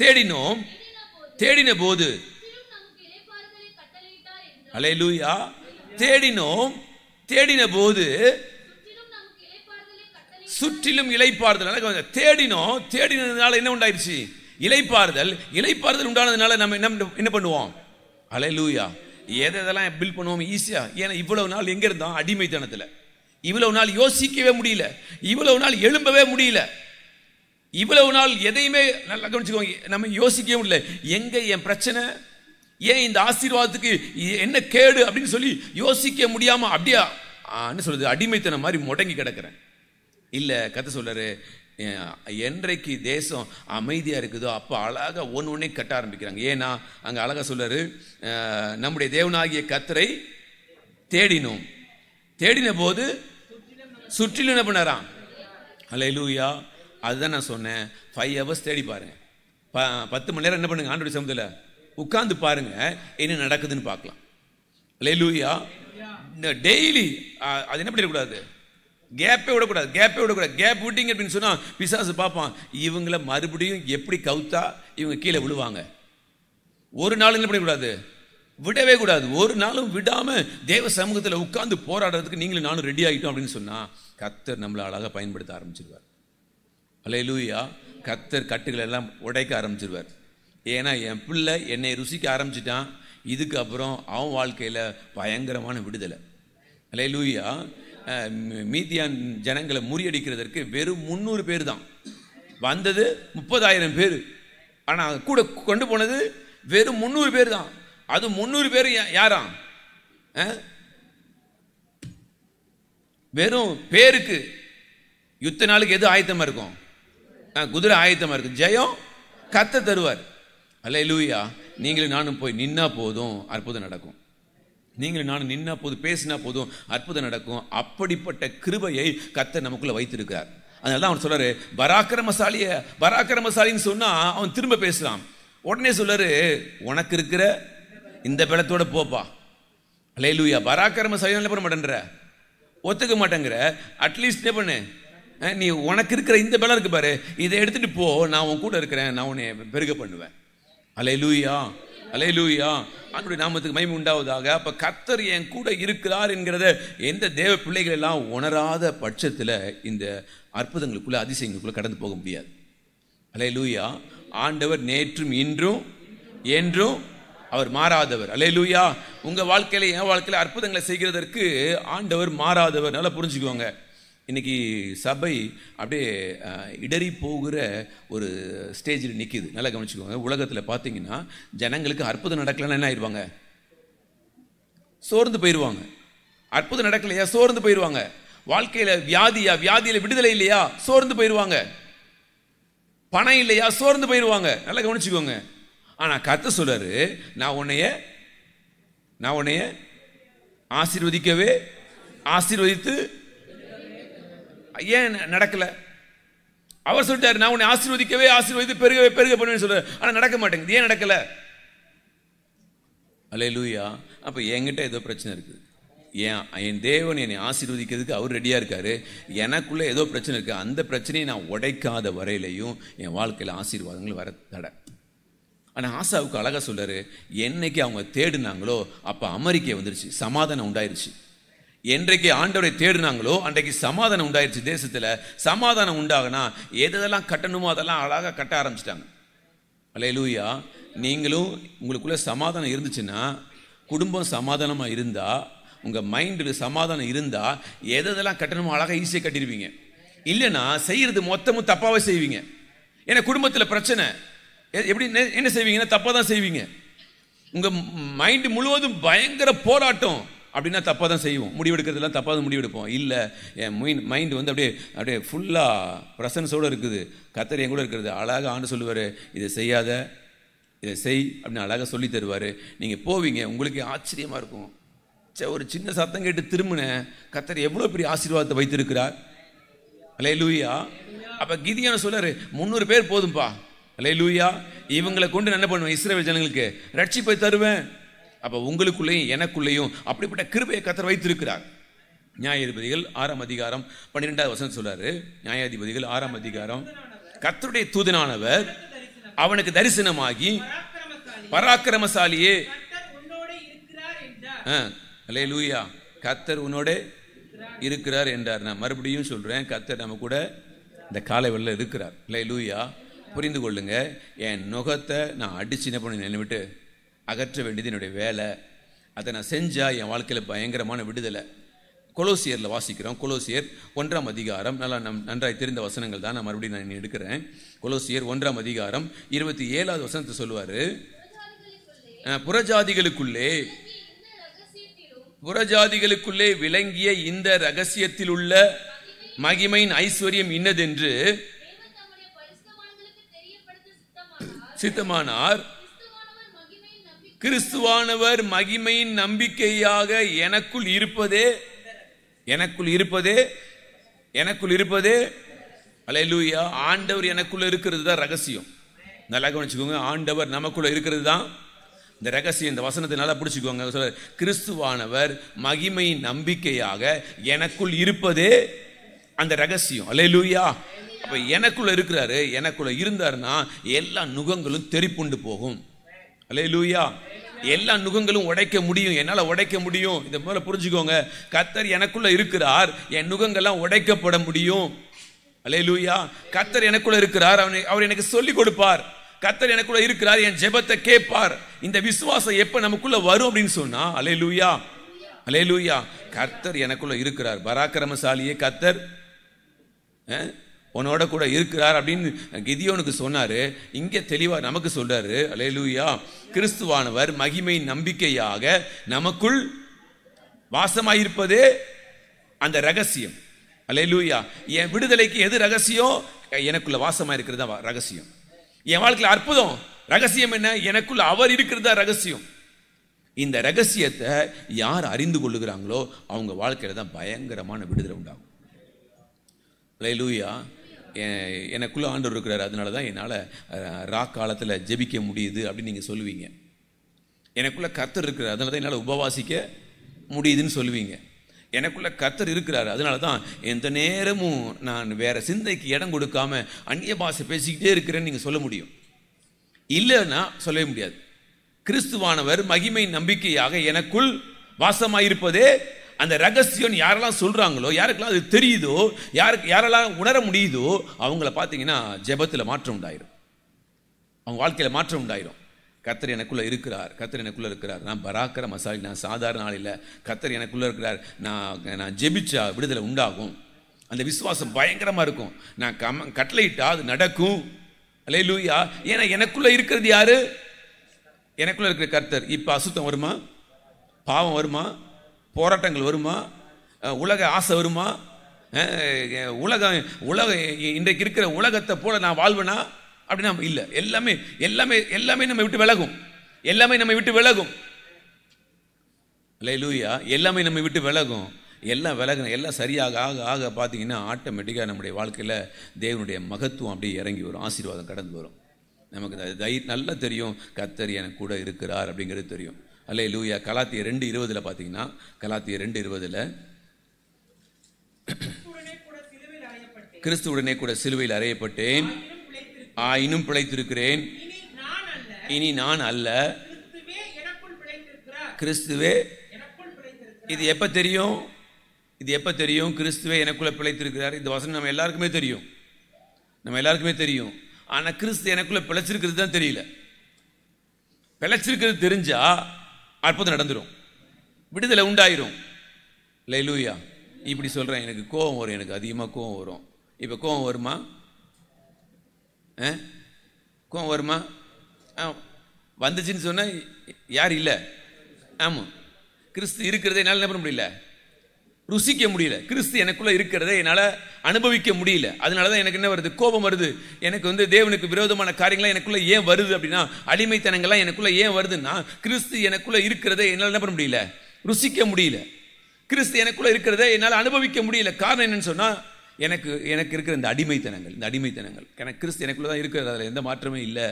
தேடின போது. அல்லேலூயா. தேடின போது சுற்றிலும் இளைப்பாறுதல். தேடினதுனால என்ன உண்டாயிருச்சு? இளைப்பாறுதல் உண்டானதுனால நம்ம என்ன பண்ணுவோம்? அல்லேலூயா. எதெல்லாம் பில் பண்ணுவோம் ஈஸியா. ஏன்னா இவ்வளவு நாள் எங்க இருந்தோம்? அடிமைத்தனத்துல. இவ்வளவு நாள் யோசிக்கவே முடியல, இவ்வளவு நாள் எழும்பவே முடியல, இவ்வளவு நாள் எதையுமே நல்லா கவனிச்சுக்கோங்க, நம்ம யோசிக்கவே முடியல. எங்க என் பிரச்சனை, ஏன் இந்த ஆசீர்வாதத்துக்கு என்ன கேடு அப்படின்னு சொல்லி யோசிக்க முடியாம அப்படியே என்ன சொல்றது, அடிமைத்தனம் மாதிரி முடங்கி கிடக்கிறேன். இல்ல கர்த்தர் சொல்றாரு, என்றைக்கு தேசம் அமைதியா இருக்குதோ அப்ப அழகா ஒன்னொன்னே கட்ட ஆரம்பிக்கிறாங்க. ஏன்னா அங்க அழகா சொல்றாரு, நம்முடைய தேவனாகிய கர்த்தரை தேடின போது சுற்றிலும் என்ன பண்ணாராம். அல்லேலூயா. அதுதான் நான் சொன்னேன். 5 hours தேடி பாருங்க. 10 மணி நேரம் என்ன பண்ணுங்க, ஆண்டவருடைய சமூகத்துல உட்கார்ந்து பாருங்க, என்ன நடக்குதுன்னு பார்க்கலாம். அல்லேலூயா. டெய்லி அது என்ன பண்ணிடக்கூடாது, கேப்பே விடக்கூடாது. கேப் விட்டீங்க அப்படின்னு சொன்னா பிசாசு பார்ப்பான், இவங்கள மறுபடியும் எப்படி கவுத்தா இவங்க கீழே விழுவாங்க. ஒரு நாள் என்ன பண்ணக்கூடாது, விடவே கூடாது. ஒரு நாளும் விடாம தேவ சமூகத்தில் உட்கார்ந்து போராடுறதுக்கு நீங்களும் நானும் ரெடி ஆகிட்டோம் அப்படின்னு சொன்னா கர்த்தர் நம்மளை அழகாக பயன்படுத்த ஆரம்பிச்சிருவார். அல்லேலூயா. கர்த்தர் கட்டுகளை எல்லாம் உடைக்க ஆரம்பிச்சிருவார். ஏன்னா என் பிள்ளை என்னை ருசிக்க ஆரம்பிச்சிட்டான், இதுக்கு அப்புறம் அவன் வாழ்க்கையில் பயங்கரமான விடுதலை. அல்லேலூயா. மீதியான் ஜனங்களை முறியடிக்கிறதற்கு வெறும் 300 பேர் தான் வந்தது, 30,000 பேர். ஆனால் கூட கொண்டு போனது வெறும் 300 பேர் தான். அது 300 பேர் யாராம்? வெறும் பேருக்கு. யுத்த நாளுக்கு எது ஆயத்தமா இருக்கும்? குதிரை ஆயத்தமா இருக்கும். ஜெயம் கர்த்தர் தருவார். அல்லேலூயா. நீங்களும் நானும் போய் நின்னா போதும், அற்புதம் நடக்கும். நீங்களும் நானும் நின்னா போதும், பேசினா போதும், அற்புதம் நடக்கும். அப்படிப்பட்ட கிருபையை கர்த்தர் நமக்குள்ள வைத்திருக்கிறார். அதனால தான் அவன் சொல்றாரு, பராக்கிரமசாலின்னு சொன்னா அவன் திரும்ப பேசலாம். உடனே சொல்றாரு, உனக்கு இருக்கிற இந்த பலத்தோட போப்பா. அல்லேலூயா. பராக்கிரமசாலி என்ன பண்ண மாட்டேன்ற, ஒத்துக்க மாட்டேங்கிற. அட்லீஸ்ட் என்ன பண்ணு, நீ உனக்கு இருக்கிற இந்த பலம் இருக்கு பாரு, இதை எடுத்துட்டு போ, நான் உன் கூட இருக்கிறேன், நான் உன்னை பெருக பண்ணுவேன். அல்லேலூயா, அல்லேலூயா. ஆண்டவருடைய நாமத்துக்கு மகிமை உண்டாவதாக. அப்ப கர்த்தர் என் கூட இருக்கிறார் என்கிறத எந்த தேவ பிள்ளைகள் எல்லாம் உணராத பட்சத்தில் இந்த அற்புதங்களுக்குள்ள, அதிசயங்களுக்குள்ள கடந்து போக முடியாது. அல்லேலூயா. ஆண்டவர் நேற்றும் இன்றும் என்றும் அவர் மாறாதவர். அல்லேலூயா. உங்க வாழ்க்கையில, என் வாழ்க்கையில அற்புதங்களை செய்கிறதற்கு ஆண்டவர் மாறாதவர். நல்லா புரிஞ்சுக்குவாங்க. இன்னைக்கு சபை அப்படியே இடறி போகிற ஒரு ஸ்டேஜில் நிற்கிது. நல்லா கவனிச்சுக்கோங்க. உலகத்தில் பார்த்தீங்கன்னா ஜனங்களுக்கு அற்புதம் நடக்கலன்னா என்ன ஆயிடுவாங்க? சோர்ந்து போயிடுவாங்க. அற்புதம் நடக்கலையா சோர்ந்து போயிடுவாங்க. வாழ்க்கையில் வியாதியா, வியாதியில் விடுதலை இல்லையா சோர்ந்து போயிடுவாங்க. பணம் இல்லையா சோர்ந்து போயிடுவாங்க. நல்லா கவனிச்சுக்கோங்க. ஆனால் கர்த்தர் சொல்றாரு, நான் உன்னைய ஆசீர்வதிக்கவே ஆசீர்வதித்து. ஏன் நடக்கல? அவர் சொல்லிட்டாரு, நான் உன்னை ஆசீர்வதிக்கவே ஆசீர்வதித்து பெருக பண்ணுவேன்னு சொல்றாரு. ஆனால் நடக்க மாட்டேங்குது. ஏன் நடக்கல? அல்லேலூயா. அப்போ என்கிட்ட ஏதோ பிரச்சனை இருக்குது. என் தேவன் என்னை ஆசீர்வதிக்கிறதுக்கு அவர் ரெடியாக இருக்காரு. எனக்குள்ளே ஏதோ பிரச்சனை இருக்குது. அந்த பிரச்சனையை நான் உடைக்காத வரையிலையும் என் வாழ்க்கையில் ஆசீர்வாதங்கள் வர தடை. ஆனால் ஆசாவுக்கு அழகாக சொல்றாரு, என்னைக்கு அவங்க தேடினாங்களோ அப்போ அமெரிக்கா வந்துருச்சு, சமாதானம் உண்டாயிருச்சு. என்றைக்கு ஆண்டவரை தேடினாங்களோ அன்றைக்கு சமாதானம் உண்டாயிருச்சு. தேசத்தில் சமாதானம் உண்டாகனா எதெல்லாம் கட்டணுமோ அதெல்லாம் அழகாக கட்ட ஆரம்பிச்சிட்டாங்க. அல்லேலூயா. நீங்களும் உங்களுக்குள்ள சமாதானம் இருந்துச்சுன்னா, குடும்பம் சமாதானமாக இருந்தால், உங்கள் மைண்டில் சமாதானம் இருந்தால், எதெல்லாம் கட்டணுமோ அழகாக ஈஸியாக கட்டிடுவீங்க. இல்லைன்னா செய்கிறது மொத்தமும் தப்பாகவே செய்வீங்க. ஏன்னா குடும்பத்தில் பிரச்சனை, எப்படி என்ன செய்வீங்கன்னா தப்பாக தான் செய்வீங்க. உங்கள் மைண்டு முழுவதும் பயங்கர போராட்டம் அப்படின்னா தப்பாக தான் செய்வோம். முடிவெடுக்கிறதுலாம் தப்பாக தான் முடிவெடுப்போம். இல்லை, என் மைண்டு வந்து அப்படியே ஃபுல்லாக ப்ரெசன்ஸோடு இருக்குது, கர்த்தர் என் கூட இருக்கிறது. அழகாக ஆண்டு சொல்லுவார், இதை செய்யாத, இதை செய் அப்படின்னு அழகாக சொல்லி தருவார். நீங்கள் போவீங்க, உங்களுக்கு ஆச்சரியமாக இருக்கும். ஒரு சின்ன சத்தம் கேட்டு திரும்பினேன், கர்த்தர் எவ்வளோ பெரிய ஆசீர்வாதத்தை வைத்திருக்கிறார். அல்லேலூயா. அப்போ கிதியோன் சொல்றாரு, 300 பேர் போதும்பா. அல்லேலூயா. இவங்களை கொண்டு என்ன பண்ணுவேன்? இஸ்ரவேல் ஜனங்களுக்கு ரட்சிப்பை தருவேன். அப்போ உங்களுக்குள்ளேயும் எனக்குள்ளேயும் அப்படிப்பட்ட கிருபையை கர்த்தர் வைத்திருக்கிறார். நியாயாதிபதிகள் 6ஆம் அதிகாரம் 12வது வசனம் சொல்றாரு. நியாயாதிபதிகள் 6ஆம் அதிகாரம், கர்த்தருடைய தூதனானவர் அவனுக்கு தரிசனமாகி, பராக்கிரமசாலியே, அல்லேலூயா, கர்த்தர் உன்னோட இருக்கிறார் என்றார். நான் மறுபடியும் சொல்றேன், கர்த்தர் நம்ம கூட இந்த காலை வேளையில இருக்கிறார். அல்லேலூயா. புரிந்து கொள்ளுங்க. என் நுகத்தை நான் அடிச்சு என்ன பண்ணி என்னை விட்டு அகற்ற வேண்டியது என்னுடைய வேலை. அதை நான் செஞ்சால் என் வாழ்க்கையில் பயங்கரமான விடுதலை. கொலோசியரில் வாசிக்கிறோம். கொலோசியர் 1ஆம் அதிகாரம், நல்லா நன்றாய் தெரிந்த வசனங்கள் தான், நான் மறுபடியும் நான் எடுக்கிறேன். கொலோசியர் 1ஆம் அதிகாரம் 27வது வசனத்தை சொல்லுவார். புறஜாதிகளுக்குள்ளே விளங்கிய இந்த ரகசியத்தில் உள்ள மகிமையின் ஐஸ்வர்யம் இன்னதென்று சித்தமானார். கிறிஸ்துவானவர் மகிமையின் நம்பிக்கையாக எனக்குள் இருப்பதே அல்லேலூயா. ஆண்டவர் எனக்குள்ள இருக்கிறது தான் ரகசியம். நல்லா கவனிச்சுக்கோங்க. ஆண்டவர் நமக்குள்ள இருக்கிறது தான் இந்த ரகசியம். இந்த வசனத்தை நல்லா பிடிச்சுக்கோங்க. சொல்ல, கிறிஸ்துவானவர் மகிமையின் நம்பிக்கையாக எனக்குள் இருப்பதே அந்த ரகசியம். அல்லேலூயா. அப்ப எனக்குள்ள இருக்கிறாரு. எனக்குள்ள இருந்தாருன்னா எல்லா நுகங்களும் தெறிப்புண்டு போகும். அல்லேலூயா. எல்லா நுகங்களும் உடைக்க முடியும். என்னால் உடைக்க முடியும். இதை முதல்ல புரிஞ்சுக்கோங்க. கர்த்தர் எனக்குள்ள இருக்கிறார், என் நுகங்கள்லாம் உடைக்கப்பட முடியும். அல்லேலூயா. கர்த்தர் எனக்குள்ள இருக்கிறார், அவர் எனக்கு சொல்லிக் கொடுப்பார். கர்த்தர் எனக்குள்ள இருக்கிறார், என் ஜெபத்தை கேட்பார். இந்த விசுவாசம் எப்ப நமக்குள்ள வரும் அப்படின்னு சொன்னா, அல்லேலூயா அல்லேலூயா, கர்த்தர் எனக்குள்ள இருக்கிறார். பராக்கிரமசாலியே கர்த்தர் உன்னோட கூட இருக்கிறார் அப்படின்னு கிதியோனுக்கு சொன்னாரு. இங்க தெளிவா நமக்கு சொல்றாரு. அல்லேலூயா. கிறிஸ்துவானவர் மகிமை நம்பிக்கையாக நமக்குள் வாசமாயிருப்பதே அந்த ரகசியம். அல்லேலூயா. என் விடுதலைக்கு எது ரகசியம்? எனக்குள்ள வாசமா இருக்கிறது தான் ரகசியம். என் வாழ்க்கையில் அற்புதம் ரகசியம் என்ன? எனக்குள்ள அவர் இருக்கிறதா ரகசியம். இந்த ரகசியத்தை யார் அறிந்து கொள்ளுகிறாங்களோ அவங்க வாழ்க்கையில தான் பயங்கரமான விடுதலை உண்டாகும். அல்லேலூயா. எனக்குள்ள ஆண்டவர் இருக்கிறார், அதனால தான் என்னால் காலத்தில் ஜெபிக்க முடியுது அப்படின்னு நீங்கள் சொல்லுவீங்க. எனக்குள்ள கர்த்தர் இருக்கிறார், அதனால தான் என்னால் உபவாசிக்க முடியுதுன்னு சொல்லுவீங்க. எனக்குள்ள கர்த்தர் இருக்கிறார், அதனால தான் எந்த நேரமும் நான் வேற சிந்தைக்கு இடம் கொடுக்காம அந்நிய பாஷை பேசிக்கிட்டே இருக்கிறேன்னு நீங்கள் சொல்ல முடியும். இல்லைன்னா சொல்லவே முடியாது. கிறிஸ்துவானவர் மகிமை நம்பிக்கையாக எனக்குள் வாசமாயிருப்பதே அந்த ரகசியம். யாரெல்லாம் சொல்றாங்களோ, யாருக்கெல்லாம் அது தெரியுதோ, யாரெல்லாம் உணர முடியுதோ அவங்கள பார்த்தீங்கன்னா ஜெபத்தில் மாற்றம் உண்டாயிரும், அவங்க வாழ்க்கையில் மாற்றம் உண்டாயிரும். கர்த்தர் எனக்குள்ள இருக்கிறார், கர்த்தர் எனக்குள்ள இருக்கிறார். நான் பராக்கிரமசாலி, நான் சாதாரண ஆள் இல்லை. கர்த்தர் எனக்குள்ள இருக்கிறார். நான் ஜெபிச்சா விடுதலை உண்டாகும். அந்த விசுவாசம் பயங்கரமா இருக்கும். நான் கட்டளையிட்டா அது நடக்கும். அல்லேலூயா. ஏன்னா எனக்குள்ள இருக்கிறது யாரு? எனக்குள்ள இருக்கிற கர்த்தர். இப்ப அசுத்தம் வருமா? பாவம் வருமா? போராட்டங்கள் வருமா? உலக ஆசை வருமா? உலக இன்றைக்கு இருக்கிற உலகத்தை போல நான் வாழ்வேனா அப்படின்னா இல்லை. எல்லாமே எல்லாமே எல்லாமே நம்ம விட்டு விலகும். எல்லாமே நம்ம விட்டு விலகும். அல்லேலூயா. எல்லாமே நம்ம விட்டு விலகும். எல்லாம் விலகணும். எல்லாம் சரியாக ஆக ஆக பார்த்தீங்கன்னா ஆட்டோமேட்டிக்காக நம்முடைய வாழ்க்கையில் தேவனுடைய மகத்துவம் அப்படியே இறங்கி வரும், ஆசீர்வாதம் கடந்து வரும். நமக்கு நல்லா தெரியும் கர்த்தர் எனக்கு கூட இருக்கிறார் அப்படிங்கிறது தெரியும். அல்லேலூயா. கலாத்தியர் 2:20 பார்த்தீங்கன்னா, கலாத்தியர் 2:20 கிறிஸ்துவுடனே கூட சிலுவையில் அறையப்பட்டேன், இன்னும் பிழைத்திருக்கிறேன், இனி நான் அல்ல, கிறிஸ்துவே. இது எப்ப தெரியும்? இது எப்ப தெரியும்? கிறிஸ்துவே எனக்குள்ள பிழைத்திருக்கிறார். இந்த வசனம் நம்ம எல்லாருக்குமே தெரியும், நம்ம எல்லாருக்குமே தெரியும். ஆனா கிறிஸ்து எனக்குள்ள பிழைச்சிருக்கிறது தான் தெரியல. பிழைச்சிருக்கிறது தெரிஞ்சா அற்புதம் நடந்துடும், விடுதலை உண்டாயிரும். அல்லேலூயா. இப்படி சொல்றேன், எனக்கு கோபம் வரும், எனக்கு அதிகமாக கோபம் வரும். இப்ப கோபம் வருமா? கோபம் வருமா? வந்துச்சுன்னு சொன்னா யார் இல்லை? ஆமா, கிறிஸ்து இருக்கிறதே என்னால் என்ன பண்ண முடியல, ருசிக்க முடியல. கிறிஸ்து எனக்குள்ள இருக்கிறதே என்னால் அனுபவிக்க முடியல. அதனாலதான் எனக்கு என்ன வருது? கோபம் வருது. எனக்கு தேவனுக்கு விரோதமான காரியங்கள்லாம் எனக்குள்ள ஏன் வருது அப்படின்னா, அடிமைத்தனங்கள்லாம் எனக்குள்ள ஏன் வருதுன்னா, கிறிஸ்து எனக்குள்ள இருக்கிறதே என்னால் என்ன பண்ண முடியல, ருசிக்க முடியல. கிறிஸ்து எனக்குள்ள இருக்கிறதே என்னால் அனுபவிக்க முடியல. காரணம் என்னன்னு சொன்னா, எனக்கு இருக்கிற இந்த அடிமைத்தனங்கள். எனக்கு கிறிஸ்து எனக்குள்ள தான் இருக்கிறது, அதில் எந்த மாற்றமே இல்லை.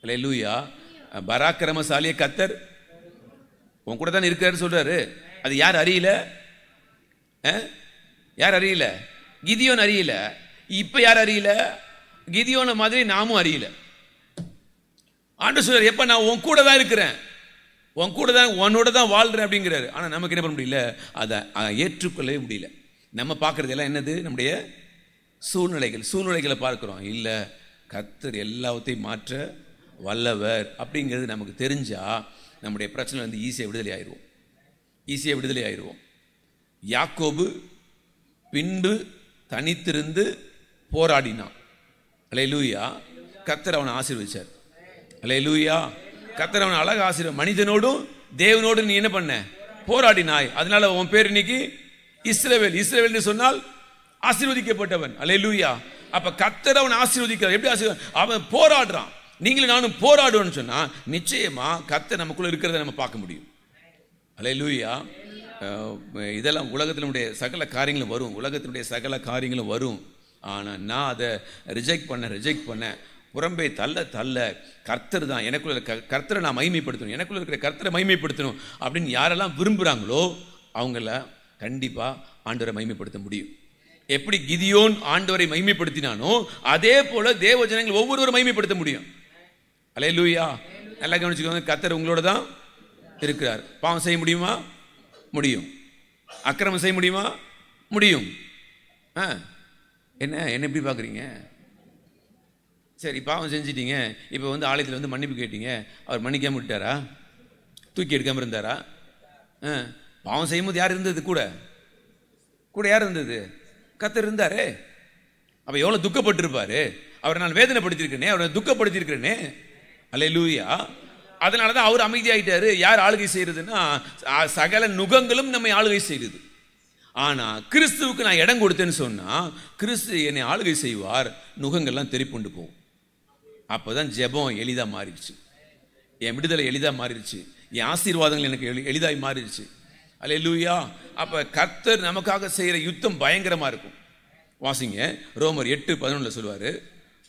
அல்லேலூயா. பராக்கிரமசாலியே கர்த்தர் உன் கூட தான் இருக்காரு சொல்றாரு. அது யார் அறியல? யார் அறியல? கிதியோன் அறியல. இப்ப யார் அறியல? கிதியோன மாதிரி நாமும் அறியல. ஆண்டவர் சொல்றாரு, எப்ப நான் உன் கூட தான் இருக்கிறேன், உன் கூட தான், உன்னோட தான் வாழ்றேன் அப்படிங்கிறாரு. ஆனா நமக்கு என்ன பண்ண முடியல, அதை ஏற்றுக்கொள்ளவே முடியல. நம்ம பார்க்கறது எல்லாம் என்னது? நம்முடைய சூழ்நிலைகளை பார்க்கிறோம். இல்ல, கர்த்தர் எல்லாத்தையும் மாற்ற வல்லவர் அப்படிங்கிறது நமக்கு தெரிஞ்சா நம்முடைய பிரச்சனை ஈஸியாக விடுதலை ஆயிடுவோம். யாக்கோபு பின்பு தனித்திருந்து போராடினான். அல்லேலூயா. கர்த்தர் அவனை ஆசீர்வதிச்சார். அல்லேலூயா. கர்த்தர் அவனை அழகாக ஆசீர்வாதம். மனிதனோடும் தேவனோடு நீ என்ன பண்ண? போராடினாய். அதனால உன் பேர் இன்னைக்கு இஸ்ரவேல். இஸ்ரவேல் சொன்னால் ஆசீர்வதிக்கப்பட்டவன். அல்லேலூயா. அப்ப கர்த்தர் அவனை ஆசீர்வதிக்கிறார். எப்படி ஆசீர்வாதம்? அவன் போராடுறான். நீங்களும் நானும் போராடுவோம்னு சொன்னா நிச்சயமா கர்த்தர் நமக்குள்ள இருக்கிறத நம்ம பார்க்க முடியும். அல்லேலூயா. இதெல்லாம் உலகத்தினுடைய சகல காரியங்களும் வரும், உலகத்தினுடைய சகல காரியங்களும் வரும். ஆனா நான் அதை ரிஜெக்ட் பண்ண புறம்பே தள்ள கர்த்தர் தான் எனக்குள்ள, கர்த்தரை நான் மகிமைப்படுத்தணும், எனக்குள்ள இருக்கிற கர்த்தரை மகிமைப்படுத்தணும் அப்படின்னு யாரெல்லாம் விரும்புறாங்களோ அவங்கள கண்டிப்பா ஆண்டவரை மகிமைப்படுத்த முடியும். எப்படி கிதியோன் ஆண்டவரை மகிமைப்படுத்தினானோ அதே போல தேவ ஜனங்கள் ஒவ்வொருவரும் மகிமைப்படுத்த முடியும். அல்லேலூயா. நல்லா கவனிச்சுக்கோங்க, கர்த்தர் உங்களோட தான் இருக்கிறார். பாவம் செய்ய முடியுமா? முடியும். அக்கிரமம் செய்ய முடியுமா? முடியும். என்ன எப்படி பார்க்குறீங்க? சரி, பாவம் செஞ்சிட்டீங்க, இப்போ வந்து ஆலயத்தில் வந்து மன்னிப்பு கேட்டீங்க, அவர் மன்னிக்காமல் விட்டாரா? தூக்கி எடுக்காமல் இருந்தாரா? பாவம் செய்யும்போது யார் இருந்தது? கூட யார் இருந்தது? கர்த்தர் இருந்தாரே. அப்ப எவ்வளவு துக்கப்பட்டிருப்பாரு. அவரை நான் வேதனைப்படுத்தியிருக்கிறேனே, அவரை துக்கப்படுத்தியிருக்கிறேனே. அல்லேலூயா. அதனாலதான் அவர் அமைதியாயிட்டாரு. யார் ஆளுகை செய்யறதுன்னா, சகல நுகங்களும் நம்மை ஆளுகை செய்யுது. ஆனா கிறிஸ்துவுக்கு நான் இடம் கொடுத்தேன்னு சொன்னா, கிறிஸ்து என்னை ஆளுகை செய்வார், நுகங்கள்லாம் தெரிப்புண்டு போகும். அப்பதான் ஜெபம் எளிதா மாறிடுச்சு, என் விடுதலை எளிதா மாறிடுச்சு, என் ஆசீர்வாதங்கள் எனக்கு எளிதாய் மாறிடுச்சு. அல்லேலூயா. அப்ப கர்த்தர் நமக்காக செய்யற யுத்தம் பயங்கரமா இருக்கும். வாசிங்க, ரோமர் 8:11 சொல்லுவாரு.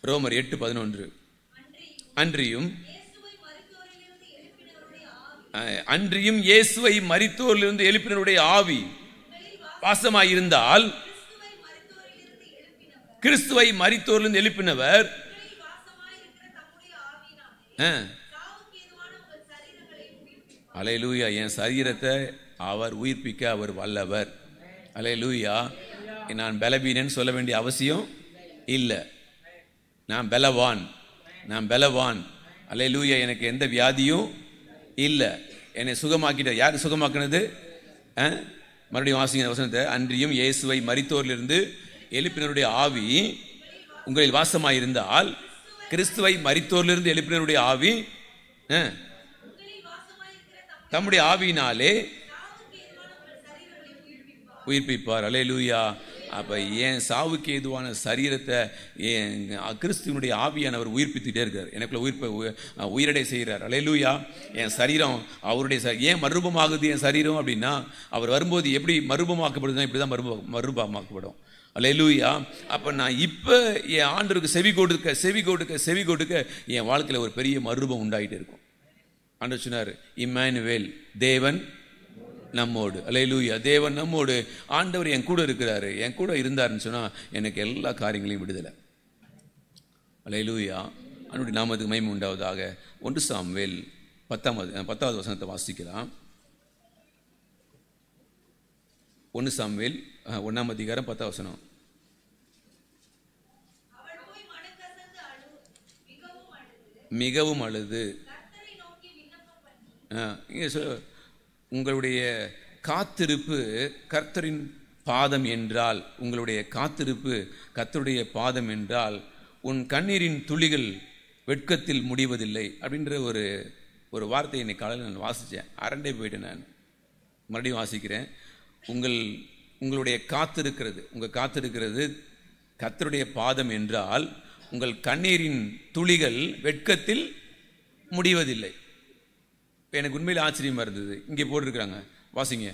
ரோமர் 8:11, அன்றியும் இயேசுவை மரித்தோரிலிருந்து எழுப்பினருடைய ஆவி வாசமாயிருந்தால், கிறிஸ்துவை மரித்தோரிலிருந்து எழுப்பினவர் அல்லேலூயா, என் சரீரத்தை அவர் உயிர்ப்பிக்க அவர் வல்லவர். அல்லேலூயா. நான் பலவீனன் சொல்ல வேண்டிய அவசியம் இல்லை. நான் பலவான். அல்லேலூயா. எனக்கு எந்த வியாதியும் இல்லை. என்னை சுகமாக்கிட்ட. யார் சுகமாக்குனது? மறுபடியும் வாசிங்க வசனத்தை. அன்றியும் இயேசுவை மரித்தோரிலிருந்து எழுப்பினருடைய ஆவி உங்களில் வாசமாயிருந்தால், கிறிஸ்துவை மரித்தோரிலிருந்து எழுப்பினருடைய ஆவி தம்முடைய ஆவியினாலே உயிர்ப்பிப்பார். அல்லேலூயா. அப்ப என் சாவுக்கு ஏதுவான சரீரத்தை கிறிஸ்துவனுடைய ஆவியானவர் உயிர்ப்பித்துட்டே இருக்கார். எனக்குள்ள உயிரடை செய்கிறார். அல்லேலூயா. என் சரீரம் அவருடைய ஏன் மறுரூபமாகுது என் சரீரம் அப்படின்னா, அவர் வரும்போது எப்படி மறுரூபமாக்கப்படுதுன்னா இப்படிதான் மறுரூபமாக்கப்படும். அல்லேலூயா. அப்ப நான் இப்ப என் ஆண்டவருக்கு செவி கொடுக்க என் வாழ்க்கையில ஒரு பெரிய மறுரூபம் உண்டாயிட்டு இருக்கும். ஆண்டவர் சொன்னார், இம்மானுவேல், தேவன் நம்மோடு. அல்லேலூயா. தேவன் நம்மோடு. ஆண்டவர் என் கூட இருக்கிறாரு. என் கூட இருந்தாருன்னு சொன்னா எனக்கு எல்லா காரியங்களையும் விடுதலை. அல்லேலூயா. அவனுடைய நாமத்துக்கு மகிமை உண்டாவதாக. 1 சாமுவேல் 10வது வசனத்தை வாசிக்கலாம். 1 சாமுவேல் 1ஆம் அதிகாரம் 10வது வசனம். மிகவும் அழுது. உங்களுடைய காத்திருப்பு கர்த்தரின் பாதம் என்றால், உங்களுடைய காத்திருப்பு கர்த்தருடைய பாதம் என்றால், உன் கண்ணீரின் துளிகள் வெட்கத்தில் முடிவதில்லை அப்படின்ற ஒரு வார்த்தையை இன்னைக்கு காலையில் நான் வாசித்தேன். அரண்டே போயிட்டேன். நான் மறுபடியும் வாசிக்கிறேன். உங்களுடைய காத்திருக்கிறது கர்த்தருடைய பாதம் என்றால், உங்கள் கண்ணீரின் துளிகள் வெட்கத்தில் முடிவதில்லை. எனக்கு உண்மையில் ஆச்சரியமா இருந்தது. இங்கே போட்டிருக்கிறாங்க, வாசிங்க.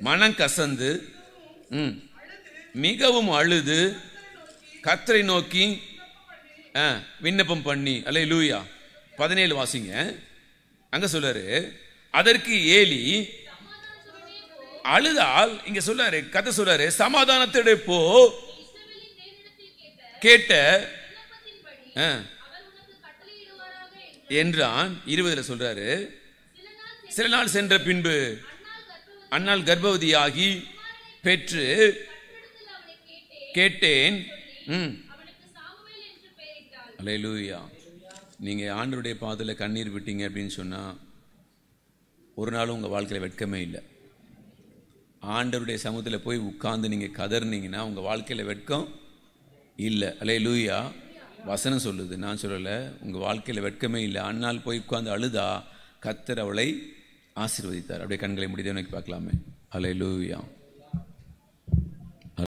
மனம் கசந்து மிகவும் அழுது கர்த்தரை நோக்கி விண்ணப்பம் பண்ணி. அல்லேலூயா. 17 வாசிங்க. அங்க சொல்றாரு, அதற்கு ஏலி அழுதால், இங்க சொல்றாரு, கதை சொல்றாரு, சமாதானத்தோட போ கேட்ட என்றான். 20 சொல்றாரு, சில நாள் சென்ற பின்பு அன்னாள் கர்ப்பவதியாகி பெற்று கேட்டேன். அல்லேலூயா. நீங்க ஆண்டவருடைய பாதத்தில் கண்ணீர் விட்டீங்க அப்படின்னு சொன்னா ஒரு நாளும் உங்க வாழ்க்கையில வெட்கமே இல்லை. ஆண்டவருடைய சமூகத்தில் போய் உட்கார்ந்து நீங்க கதறினீங்கன்னா உங்க வாழ்க்கையில வெட்கம் இல்லை. அல்லேலூயா. வசனம் சொல்லுது, நான் சொல்லலை. உங்கள் வாழ்க்கையில் வெட்கமே இல்லை. அண்ணால் போய் உட்கார்ந்து அழுதா கர்த்தர் அவளை ஆசீர்வதித்தார். அப்படியே கண்களை முடித்து நோக்கி பார்க்கலாமே. அல்லேலூயா.